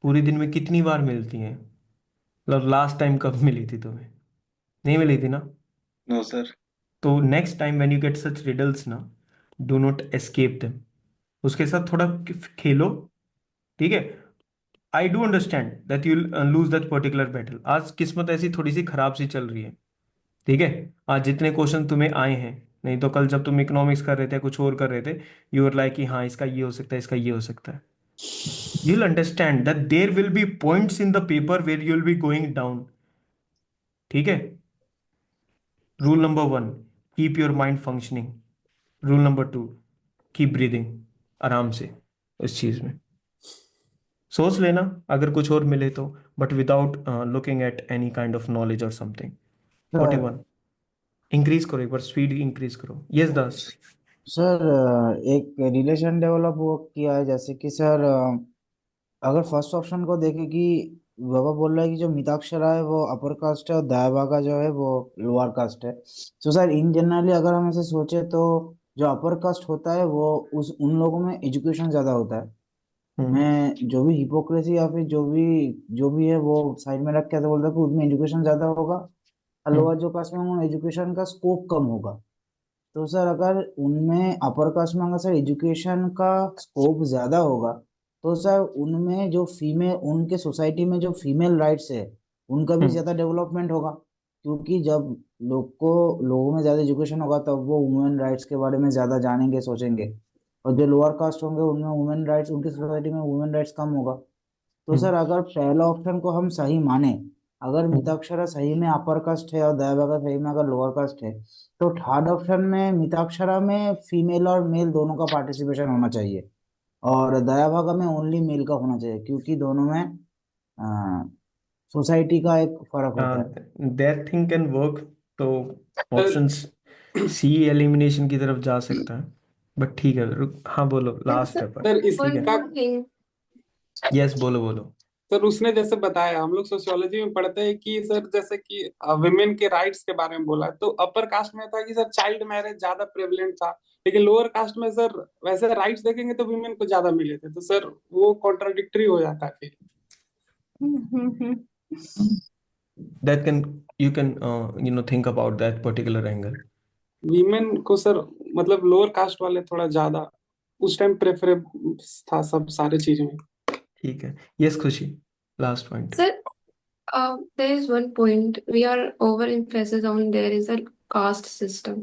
पूरे दिन में कितनी बार मिलती हैं? मतलब लास्ट टाइम कब मिली थी तुम्हें? नहीं मिली थी ना? No sir. तो next time when you get such riddles ना, डू नॉट एस्केप देम, उसके साथ थोड़ा खेलो, ठीक है। I do understand that you lose that particular battle, आज किस्मत ऐसी थोड़ी सी खराब सी चल रही है, ठीक है। आज जितने क्वेश्चन तुम्हें आए हैं, नहीं तो कल जब तुम इकोनॉमिक्स कर रहे थे कुछ और कर रहे थे, यू आर लाइक कि हाँ इसका ये हो सकता है, इसका ये हो सकता है। You'll understand that there will be points in the paper where you'll be going down, ठीक है। Rule number 1, keep your mind functioning. Rule number 2, keep breathing. आराम से इस चीज में सोच लेना अगर कुछ और मिले तो, but without looking at any kind of knowledge और समथिंग। 41 इंक्रीज करो, एक बार स्पीड इंक्रीज करो। यस दास। सर एक रिलेशन डेवलप वो किया है, जैसे कि सर अगर फर्स्ट ऑप्शन को देखें कि बाबा बोल रहा है कि जो मिताक्षरा है वो अपर कास्ट है और दयाभागा जो है वो लोअर कास्ट है। तो सर इन जनरली अगर हम ऐसे सोचे तो जो अपर कास्ट होता है वो उस उन लोगों में एजुकेशन ज्यादा होता है। मैं जो भी हिपोक्रेसी या फिर जो भी है वो साइड में रख के तो बोलता है कि उसमें एजुकेशन ज्यादा होगा, और लोअर जो कास्ट में उन एजुकेशन का स्कोप कम होगा। तो सर अगर उनमें अपर कास्ट में अगर सर एजुकेशन का स्कोप ज्यादा होगा तो सर उनमें जो फीमेल उनके सोसाइटी में जो फीमेल राइट्स है उनका भी ज्यादा डेवलपमेंट होगा, क्योंकि जब लोगों में ज्यादा एजुकेशन होगा तब वो वुमेन राइट्स के बारे में ज्यादा जानेंगे सोचेंगे। और जो लोअर कास्ट होंगे उनमें वुमेन राइट्स उनकी सोसाइटी में वुमेन राइट्स कम होगा। तो सर अगर पहला ऑप्शन को हम सही माने, अगर मिताक्षरा सही में अपर कास्ट है और दयाभागा सही में अगर लोअर कास्ट है, तो थर्ड ऑप्शन में मिताक्षरा में फीमेल और मेल दोनों का पार्टिसिपेशन होना चाहिए और दयाभागा में ओनली मेल का होना चाहिए, क्योंकि दोनों में सोसाइटी का एक फर्क होता है। That thing can work. तो ऑप्शंस सी एलिमिनेशन की तरफ जा सकता है, बट ठीक है हाँ बोलो लास्ट है पर सर ठीक इसका है। यस बोलो बोलो। सर उसने जैसे बताया, हम लोग सोशियोलॉजी में पढ़ते हैं कि सर जैसे कि विमेन के राइट्स के बारे में बोला, तो अपर कास्ट में था कि सर चाइल्ड मैरिज ज्यादा प्रेवलेंट था, लेकिन लोअर कास्ट में सर वैसे राइट्स देखेंगे तो विमेन को ज्यादा मिले थे, तो सर वो कॉन्ट्राडिक्टरी हो जाता है फिर। That can you can think about that particular angle. Women को सर मतलब लोअर कास्ट वाले थोड़ा ज्यादा उस टाइम प्रेफरेबल था सब सारे चीज में। ठीक है। यस खुशी last point. Sir, there is one point we are overemphasis on. There is a caste system,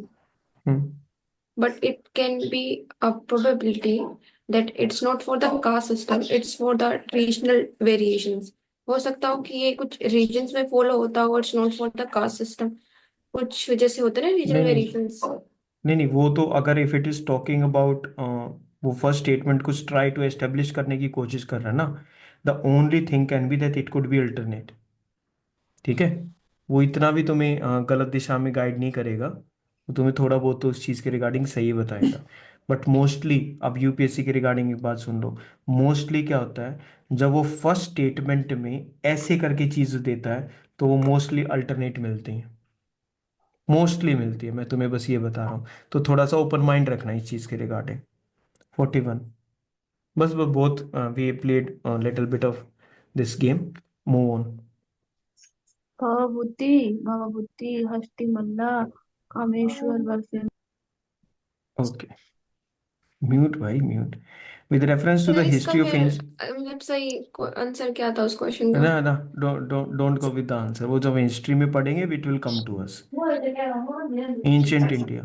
but it can be a probability that it's not for the caste system, it's for the regional variations. हो सकता हो कि ये कुछ regions में follow होता हो, it's not for the caste system. कुछ वजह से होते हैं ना regional नहीं variations. नहीं वो तो अगर if it is talking about वो फर्स्ट स्टेटमेंट कुछ ट्राई टू एस्टेब्लिश करने की कोशिश कर रहा है ना, the only thing can be that it could B alternate. ठीक है, वो इतना भी तुम्हें गलत दिशा में गाइड नहीं करेगा, वो तुम्हें थोड़ा बहुत तो उस चीज़ के रिगार्डिंग सही बताएगा। बट मोस्टली अब यूपीएससी के रिगार्डिंग एक बात सुन लो, मोस्टली क्या होता है जब वो फर्स्ट स्टेटमेंट में ऐसे करके चीज़ देता है तो वो मोस्टली अल्टरनेट मिलती हैं, मोस्टली मिलती है, मैं तुम्हें बस ये बता रहा हूँ। तो थोड़ा सा ओपन माइंड रखना इस चीज़ के रिगार्डिंग। 41 बस वो बहुत we played little bit of this game, move on. Bhavabhuti Hastimalla Kameshwar वर्षे। ओके म्यूट भाई mute. With reference to the sir इसका हिस्ट्री ऑफ मतलब सही आंसर क्या था उस क्वेश्चन का? ना don't go with the answer, वो जब हिस्ट्री में पढ़ेंगे it will come to us. Ancient India,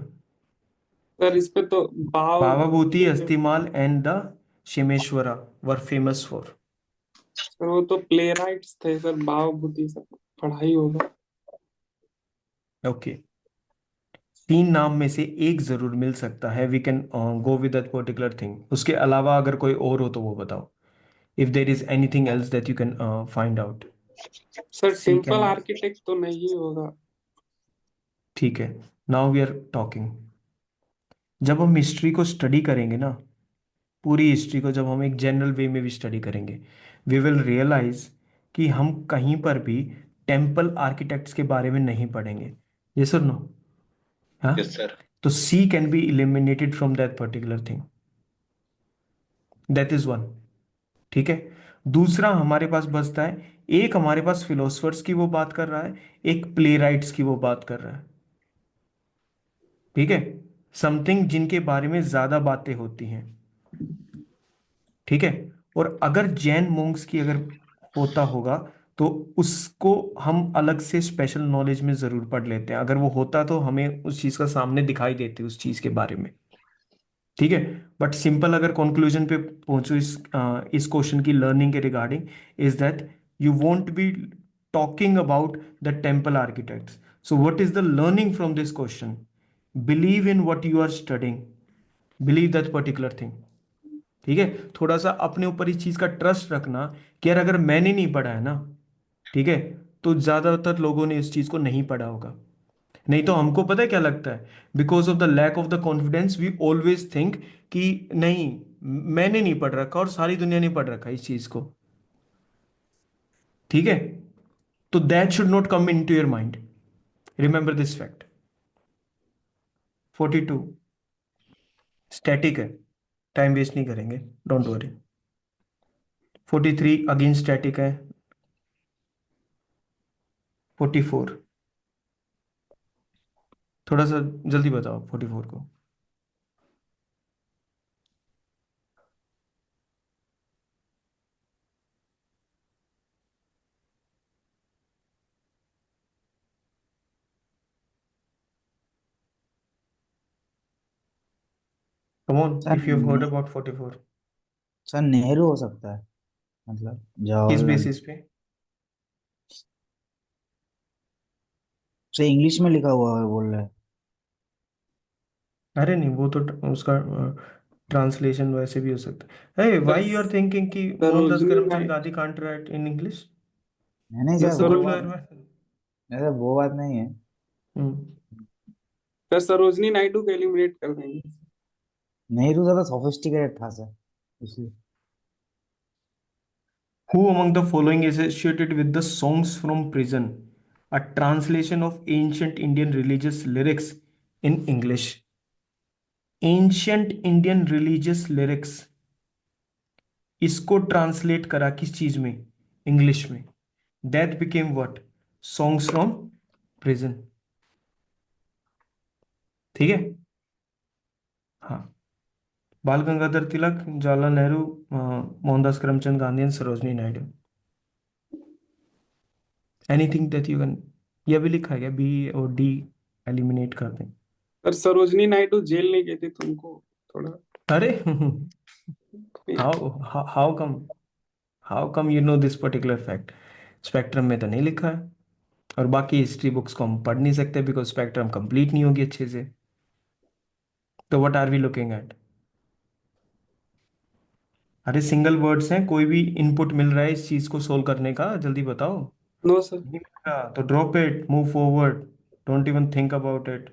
sir इस पे तो Bhavabhuti Hastimalla and the Kshemeshvara were famous for. Sir वो तो प्ले राइट्स थे सर, भावभूति सब पढ़ाई होगा। ओके तीन नाम में से एक जरूर मिल सकता है, we can go with that particular thing. उसके अलावा अगर कोई और हो तो वो बताओ, if there is anything else that you can find out. Sir temple architect तो नहीं होगा। ठीक है, नाउ वी आर टॉकिंग। जब हम हिस्ट्री को स्टडी करेंगे ना, पूरी हिस्ट्री को जब हम एक जनरल वे में भी स्टडी करेंगे, वी विल रियलाइज कि हम कहीं पर भी टेम्पल आर्किटेक्ट्स के बारे में नहीं पढ़ेंगे। ये सुनो हाँ, यस सर। तो C can be eliminated from that particular thing, that is one. ठीक है, दूसरा हमारे पास बचता है, एक हमारे पास फिलोसफर्स की वो बात कर रहा है, एक प्ले राइट्स की वो बात कर रहा है। ठीक है, समथिंग जिनके बारे में ज्यादा बातें होती हैं। ठीक है, और अगर जैन मोंक्स की अगर होता होगा तो उसको हम अलग से स्पेशल नॉलेज में जरूर पढ़ लेते हैं, अगर वो होता तो हमें उस चीज का सामने दिखाई देती उस चीज के बारे में। ठीक है, बट सिंपल अगर कंक्लूजन पे पहुंचो इस क्वेश्चन की लर्निंग के regarding is that you won't be talking about the temple architects. So what is the learning from this question? Believe in what you are studying, believe that particular thing. ठीक है, थोड़ा सा अपने ऊपर इस चीज का ट्रस्ट रखना कि यार अगर मैंने नहीं पढ़ा है ना, ठीक है, तो ज्यादातर लोगों ने इस चीज को नहीं पढ़ा होगा। नहीं तो हमको पता है क्या लगता है, because of the lack of the confidence we always think कि नहीं, मैंने नहीं पढ़ रखा और सारी दुनिया ने पढ़ रखा इस चीज को। ठीक है, तो that should not come in to your mind, remember this fact. 42 static है, टाइम वेस्ट नहीं करेंगे, डोंट वरी। 43 अगेन स्टैटिक है। 44 थोड़ा सा जल्दी बताओ 44 को। Come on, sir if you have heard about 44। Sir Nehru हो सकता है, मतलब किस जवाहरलाल। बेसिस पे? सर इंग्लिश में लिखा हुआ है बोल रहे हैं। अरे नहीं, वो तो उसका ट्रांसलेशन वैसे भी हो सकता है। व्हाई यू आर थिंकिंग कि Mohandas Sarojini Karamchand Naidu Gandhi can't right in English? नहीं नहीं सर सर, गुड वो सरोज बात, क्लैरिफाई। नहीं सर, वो बात नहीं है। सर सरोजनी नायडू को एलिमिनेट कर देंगे। नेहरू ज्यादा सोफिस्टिकेटेड था सर, इसलिए। Who among the following is associated with the songs from prison, a translation of ancient Indian religious lyrics in English? Ancient Indian religious lyrics, इसको ट्रांसलेट करा किस चीज में? इंग्लिश में। That became what? Songs from prison. ठीक है, हाँ। Bal Gangadhar Tilak, Jawaharlal Nehru, Mohandas Karamchand Gandhi and Sarojini Naidu. Anything that you can, यह भी लिखा है क्या बी और डी एलिमिनेट कर दें? सर सरोजनी नायडू जेल नहीं गई थी तुमको थोड़ा। अरे how come, how come you know this particular fact? Spectrum में तो नहीं लिखा है, और बाकी हिस्ट्री बुक्स को हम पढ़ नहीं सकते बिकॉज स्पेक्ट्रम कंप्लीट नहीं होगी अच्छे से। तो what are we looking at? अरे सिंगल वर्ड्स हैं, कोई भी इनपुट मिल रहा है इस चीज को सोल्व करने का? जल्दी बताओ। No sir. नहीं मिल रहा तो drop it, move forward, don't even think about it.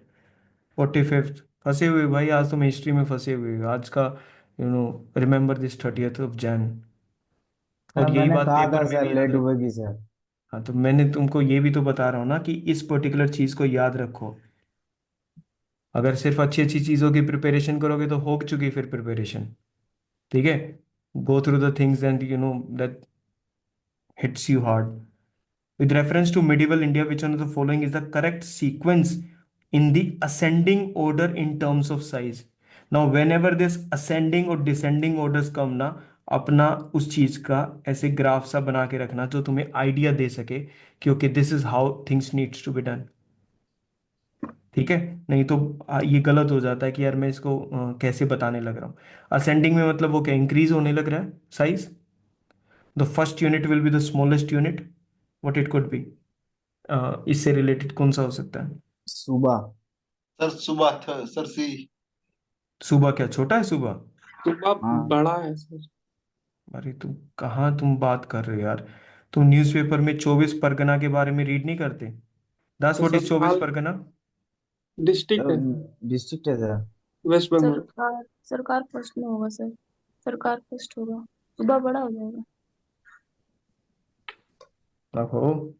45th, फंसे हुए भाई, आज तुम हिस्ट्री में फंसे हुए हो। आज का remember this 30th of Jain. Sir और यही मैंने बात कहा था पेपर में सर भी याद लेट रखो। डूबेगी सर। हाँ, तो मैंने तुमको ये भी तो बता रहा हूँ ना कि इस पर्टिकुलर चीज को याद रखो। अगर सिर्फ अच्छी अच्छी चीजों की प्रिपरेशन करोगे तो हो चुकी फिर प्रिपरेशन। ठीक है, go through the things and that hits you hard. With reference to medieval India, which one of the following is the correct sequence in the ascending order in terms of size? Now, whenever this ascending or descending orders come ना, अपना उस चीज का ऐसे graph सा बना के रखना जो तुम्हें आइडिया दे सके कि okay this is how things needs to be done. ठीक है, नहीं तो ये गलत हो जाता है कि यार मैं इसको कैसे बताने लग रहा हूँ। असेंडिंग में मतलब वो क्या इंक्रीज होने लग रहा है size? The first unit will be the smallest unit, what it could B. इससे रिलेटेड कौन सा हो सकता है? सुबह। सर सुबह था सर सी। सुबह क्या छोटा है सुबह? सुबह हाँ बड़ा है सर। अरे तुम कहाँ तुम बात कर रहे हो यार? तुम न्यूज़पेपर में 24 परगना के बारे में रीड नहीं करते? दास तो what is 24 Santhal Pargana? District sir, है सर, डिस्ट्रिक्ट है सर। वेस्ट बंगाल। सरकार सरकार फर्स्ट में होगा सर। सरकार फर्स्ट होगा, सुबह बड़ा हो जाएगा। ओहो।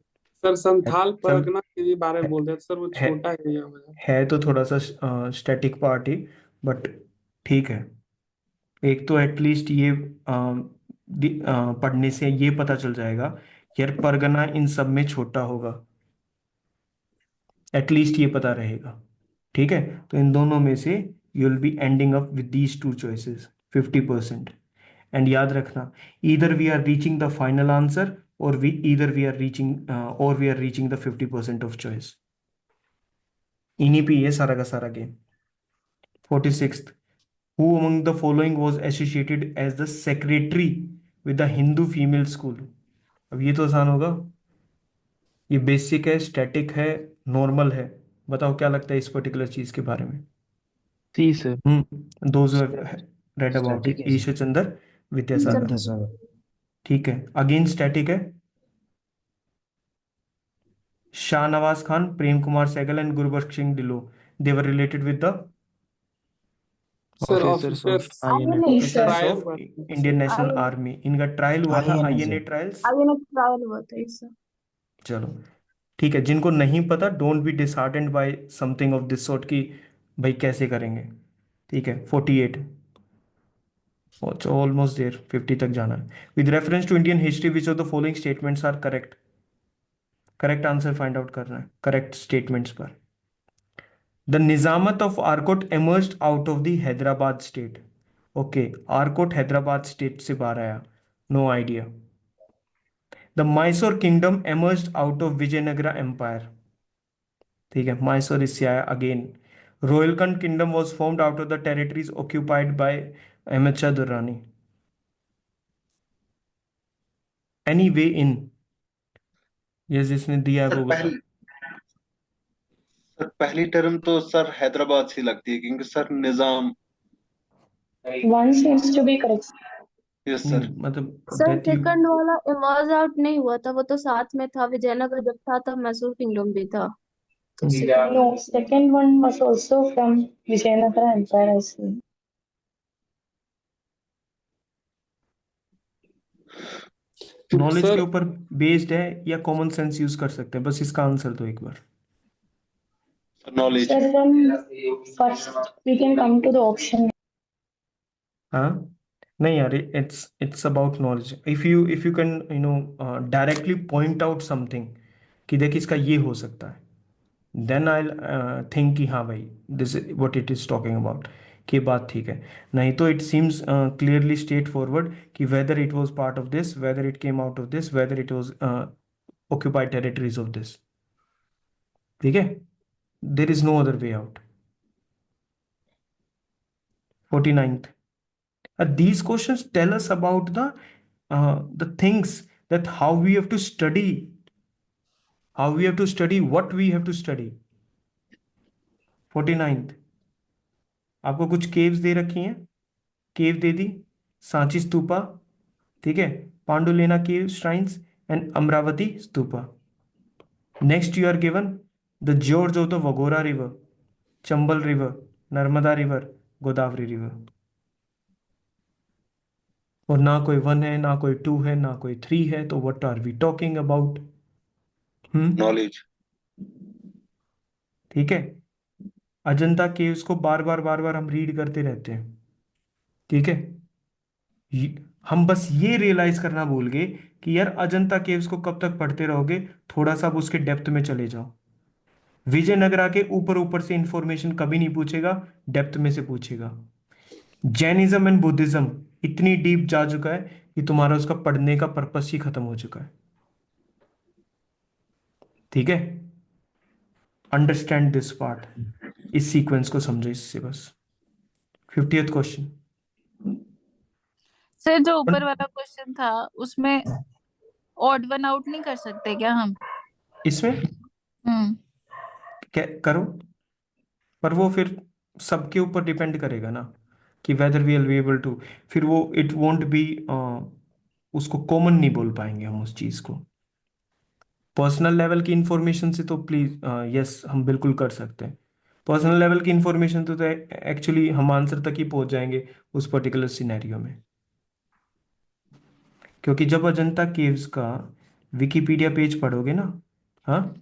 सर संथाल चल, परगना के बारे में बोलते हैं सर, वो है छोटा एरिया हो जाता है तो थोड़ा सा स्टैटिक पार्ट ही, बट ठीक है। एक तो एटलीस्ट ये पढ़ने से ये पता चल जाएगा कि यार परगना इन सब में छोटा होगा, एटलीस्ट ये पता रहेगा। ठीक है, तो इन दोनों में से you will be ending up with these two choices 50%। And याद रखना, either we are reaching the final answer और we are reaching the 50% of choice. इन्हीं पे ये सारा का सारा game. 46th, who among the following was associated as the secretary with the Hindu female school? अब ये तो आसान होगा, ये बेसिक है, स्टैटिक है, नॉर्मल है। बताओ क्या लगता है इस पर्टिकुलर चीज के बारे में? C sir. Those read about Static it. है sir. ईश्वर चंद्र विद्यासागर. विद्यासागर. ठीक है. Again static है. Shahnawaz Khan, Prem Kumar Sahgal and Gurbaksh Singh Dhillon. They were related with the sir officers of officers INA. officers trial of हुआ था Indian National Army. इनका ट्रायल हुआ था INA INA sir. ट्रायल्स. आगे ट्रायल हुआ था इससे. चलो ठीक है. जिनको नहीं पता, don't B disheartened by something of this sort की भाई कैसे करेंगे. ठीक है. 48 ऑलमोस्ट देयर. 50 तक जाना है. With reference to Indian history which of the following statements are correct. Correct answer find out करना है करेक्ट स्टेटमेंट्स पर. The Nizamat of Arcot emerged out of the Hyderabad state. Okay, Arcot Hyderabad state से बाहर आया. No idea. The Mysore kingdom emerged out of Vijayanagara empire. ठीक है. मैसूर इससे आया again. Rohilkhand kingdom was formed out of the territories occupied by Ahmad Shah Durrani. Any way इन. ये जिसने दिया है सर वो बता. पहली टर्म तो सर हैदराबाद से लगती है क्योंकि sir Nizam. One seems to be correct. Yes sir. मतलब सर that you सेकंड वाला इमर्ज आउट नहीं हुआ था, वो तो साथ में था. विजयनगर जब था तब मैसूर किंगडम भी था. तो No, second one was also from Vijayanagara Empire, I see. Knowledge sir के ऊपर बेस्ड है या कॉमन सेंस यूज कर सकते हैं. बस इसका आंसर दो एक बार. Knowledge. Sir, then first we can come to the option. हाँ. नहीं यार, it's about knowledge. If you can directly point out something कि देख इसका ये हो सकता है, then I'll think कि हाँ भाई this is what it is talking about, कि बात ठीक है. नहीं तो it seems clearly straightforward कि whether it was part of this, whether it came out of this, whether it was occupied territories of this. ठीक है. There is no other way out. 49th. These questions tell us about the things that how we have to study, what we have to study. 49th. आपको कुछ caves दे रखी हैं. केव दे दी, सांची स्तूपा. ठीक है. Pandulena cave shrines and Amaravati stupa. Next you are given the gorge of the Waghora river, Chambal river, Narmada river, Godavari river. और ना कोई 1 है, ना कोई 2 है, ना कोई 3 है. तो what are we talking about? Knowledge. ठीक है. अजंता केव्स को बार बार हम रीड करते रहते हैं. ठीक है. हम बस ये रियलाइज करना भूल गए कि यार अजंता केव्स को कब तक पढ़ते रहोगे. थोड़ा सा अब उसके डेप्थ में चले जाओ. विजयनगरा के ऊपर से इंफॉर्मेशन कभी नहीं पूछेगा, डेप्थ में से पूछेगा. जैनिज्म एंड बुद्धिज्म इतनी डीप जा चुका है कि तुम्हारा उसका पढ़ने का पर्पस ही खत्म हो चुका है. ठीक है. Understand this part. इस सीक्वेंस को समझो इससे बस. 50th question. सर जो ऊपर वाला क्वेश्चन था उसमें ऑड वन आउट नहीं कर सकते क्या हम? इसमें करो, पर वो फिर सबके ऊपर डिपेंड करेगा ना कि whether we are able to. फिर वो इट वोंट बी, उसको कॉमन नहीं बोल पाएंगे हम उस चीज को. पर्सनल लेवल की इंफॉर्मेशन से तो प्लीज यस हम बिल्कुल कर सकते हैं. पर्सनल लेवल की इंफॉर्मेशन तो एक्चुअली हम आंसर तक ही पहुंच जाएंगे उस पर्टिकुलर सिनेरियो में. क्योंकि जब अजंता केव्स का विकिपीडिया पेज पढ़ोगे ना, हाँ,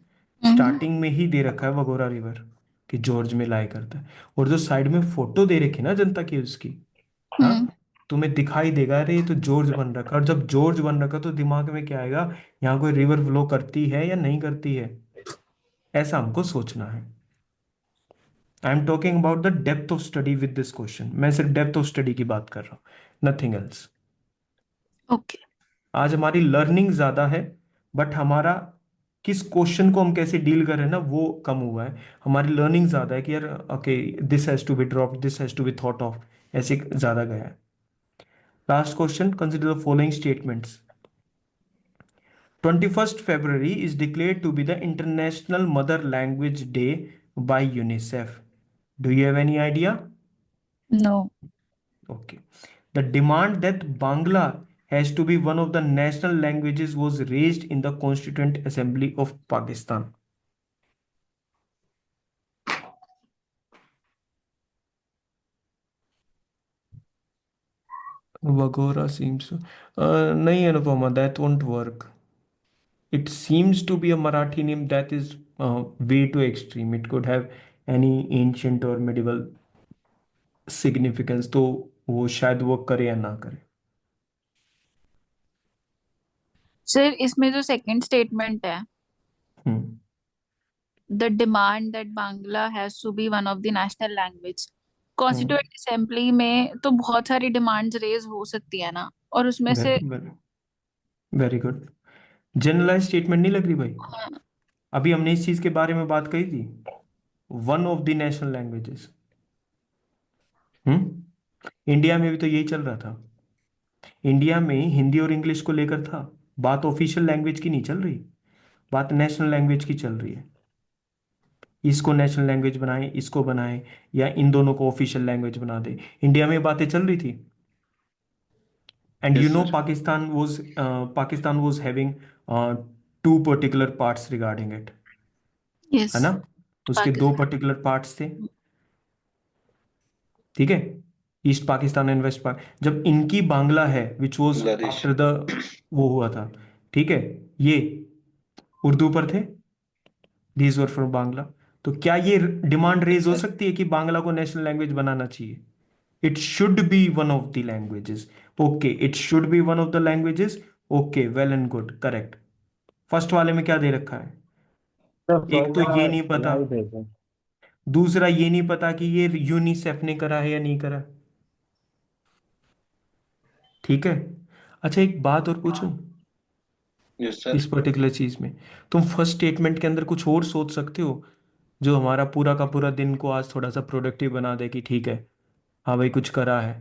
स्टार्टिंग में ही दे रखा है वगोरा रिवर कि जॉर्ज में लाई करता है. और जो साइड में फोटो दे रखी है ना अजंता केव्स की, हाँ, तुम्हें दिखाई देगा अरे ये तो जॉर्ज बन रखा. और जब जॉर्ज बन रखा तो दिमाग में क्या आएगा, यहाँ कोई रिवर फ्लो करती है या नहीं करती है. ऐसा हमको सोचना है. I am talking about the depth of study with this question. मैं सिर्फ डेप्थ ऑफ स्टडी की बात कर रहा हूँ, नथिंग एल्स. ओके. आज हमारी लर्निंग ज्यादा है, बट हमारा किस क्वेश्चन को हम कैसे डील कर रहे हैं ना वो कम हुआ है. हमारी लर्निंग ज्यादा है कि यार okay this has to be dropped, this has to be thought of, ऐसे ज्यादा गया है. Last question. Consider the following statements. 21st February is declared to be the International Mother Language Day by UNICEF. Do you have any idea? No. Okay. The demand that Bangla has to be one of the national languages was raised in the Constituent Assembly of Pakistan. Bagora seems nahi Anupama, that won't work. It seems to be a Marathi name that is way too extreme. It could have any ancient or medieval significance, तो वो शायद work करे या ना करे. Sir इसमें जो second statement है, the demand that Bangla has to be one of the national language, constituent assembly में तो बहुत सारी डिमांड्स रेज हो सकती है ना, और उसमें से वेरी गुड. जनरलाइज स्टेटमेंट नहीं लग रही भाई. हाँ, अभी हमने इस चीज के बारे में बात कही थी, one of the national languages. India में भी तो यही चल रहा था. इंडिया में हिंदी और इंग्लिश को लेकर था, बात ऑफिशियल लैंग्वेज की नहीं चल रही, बात नेशनल लैंग्वेज की चल रही है. इसको नेशनल लैंग्वेज बनाए, इसको बनाए, या इन दोनों को ऑफिशियल लैंग्वेज बना दे. इंडिया में बातें चल रही थी. And Yes, you know sir. Pakistan was having two particular parts regarding it, yes, है ना. उसके दो पाकिस्तान पर्टिकुलर पार्ट्स थे. ठीक है, East Pakistan and West Pakistan. जब इनकी बांग्ला है which was Bangladesh. After the वो हुआ था, ठीक है, ये उर्दू पर थे, दीज वर फ्रॉम बांग्ला. तो क्या ये डिमांड रेज हो सकती है कि बांग्ला को नेशनल लैंग्वेज बनाना चाहिए? It should be one of the languages. Okay, it should be one of the languages. Okay, well and good, correct. First वाले में क्या दे रखा है? एक तो ये नहीं पता, दूसरा ये नहीं पता कि ये यूनिसेफ ने करा है या नहीं करा. ठीक है. अच्छा, एक बात और पूछूं Yes, sir. इस पर्टिकुलर चीज में. तुम फर्स्ट स्टेटमेंट के अंदर कुछ और सोच सकते हो जो हमारा पूरा का पूरा दिन को आज थोड़ा सा प्रोडक्टिव बना दे कि ठीक है, हाँ भाई कुछ करा है,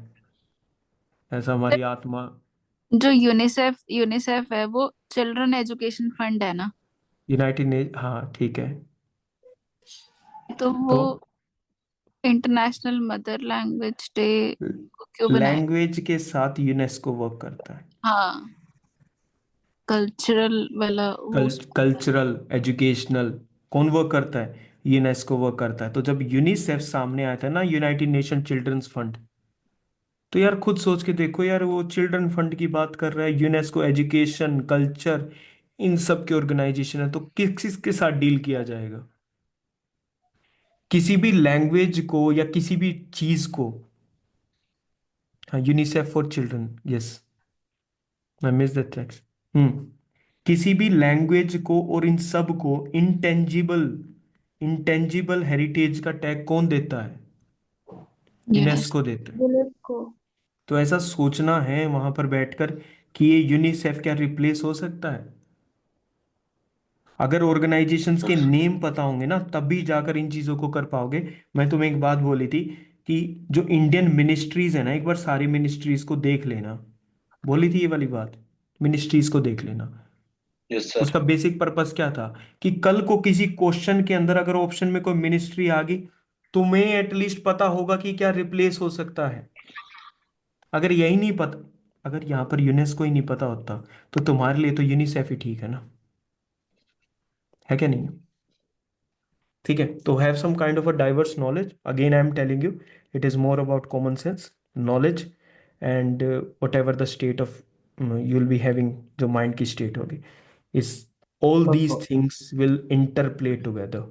ऐसा हमारी आत्मा. जो यूनिसेफ है वो चिल्ड्रन एजुकेशन फंड है ना, यूनाइटेड ने, हाँ ठीक है. तो वो तो इंटरनेशनल मदर लैंग्वेज डे क्यों बनाया? लैंग्वेज के साथ यूनेस्को वर्क करता है. हाँ, कल्चरल वाला वो कल्चरल एजुकेशनल कौन वर्क करता है? यूनेस्को वर्क करता है. तो जब यूनिसेफ सामने आया था ना, यूनाइटेड नेशन चिल्ड्रंस फंड, तो यार खुद सोच के देखो यार, वो चिल्ड्रन फंड की बात कर रहा है, यूनेस्को एजुकेशन कल्चर इन सब के ऑर्गेनाइजेशन है, तो किस किसके साथ डील किया जाएगा? किसी भी लैंग्वेज को या किसी भी चीज को. हाँ, UNICEF for children, yes, I miss that text. किसी भी लैंग्वेज को और इन सब को इंटेंजिबल हेरिटेज का टैग कौन देता है? यूनेस्को देता है. यूनेस्को। तो ऐसा सोचना है वहां पर बैठकर कि ये यूनिसेफ क्या रिप्लेस हो सकता है? अगर ऑर्गेनाइजेशंस के नेम पता होंगे ना, तभी जाकर इन चीजों को कर पाओगे. मैं तुम्हें एक बात बोली थी कि जो इंडियन मिनिस्ट्रीज है ना, एक बार सारी मिनिस्ट्रीज को देख लेना, बोली थी ये वाली बात, मिनिस्ट्रीज को देख लेना. Yes, sir. उसका बेसिक पर्पस क्या था कि कल को किसी क्वेश्चन के अंदर अगर ऑप्शन में कोई मिनिस्ट्री आ गई, तुम्हें एटलीस्ट पता होगा कि क्या रिप्लेस हो सकता है. अगर यही नहीं पता, अगर यहाँ पर यूनेस्को ही नहीं पता होता, तो तुम्हारे लिए तो यूनिसेफ ही ठीक है ना, है क्या नहीं? ठीक है. तो have some kind of a diverse knowledge. Again I am telling you, it is more about common sense knowledge and whatever the state of you will be having, जो माइंड की स्टेट होगी, इस all these things will interplay together.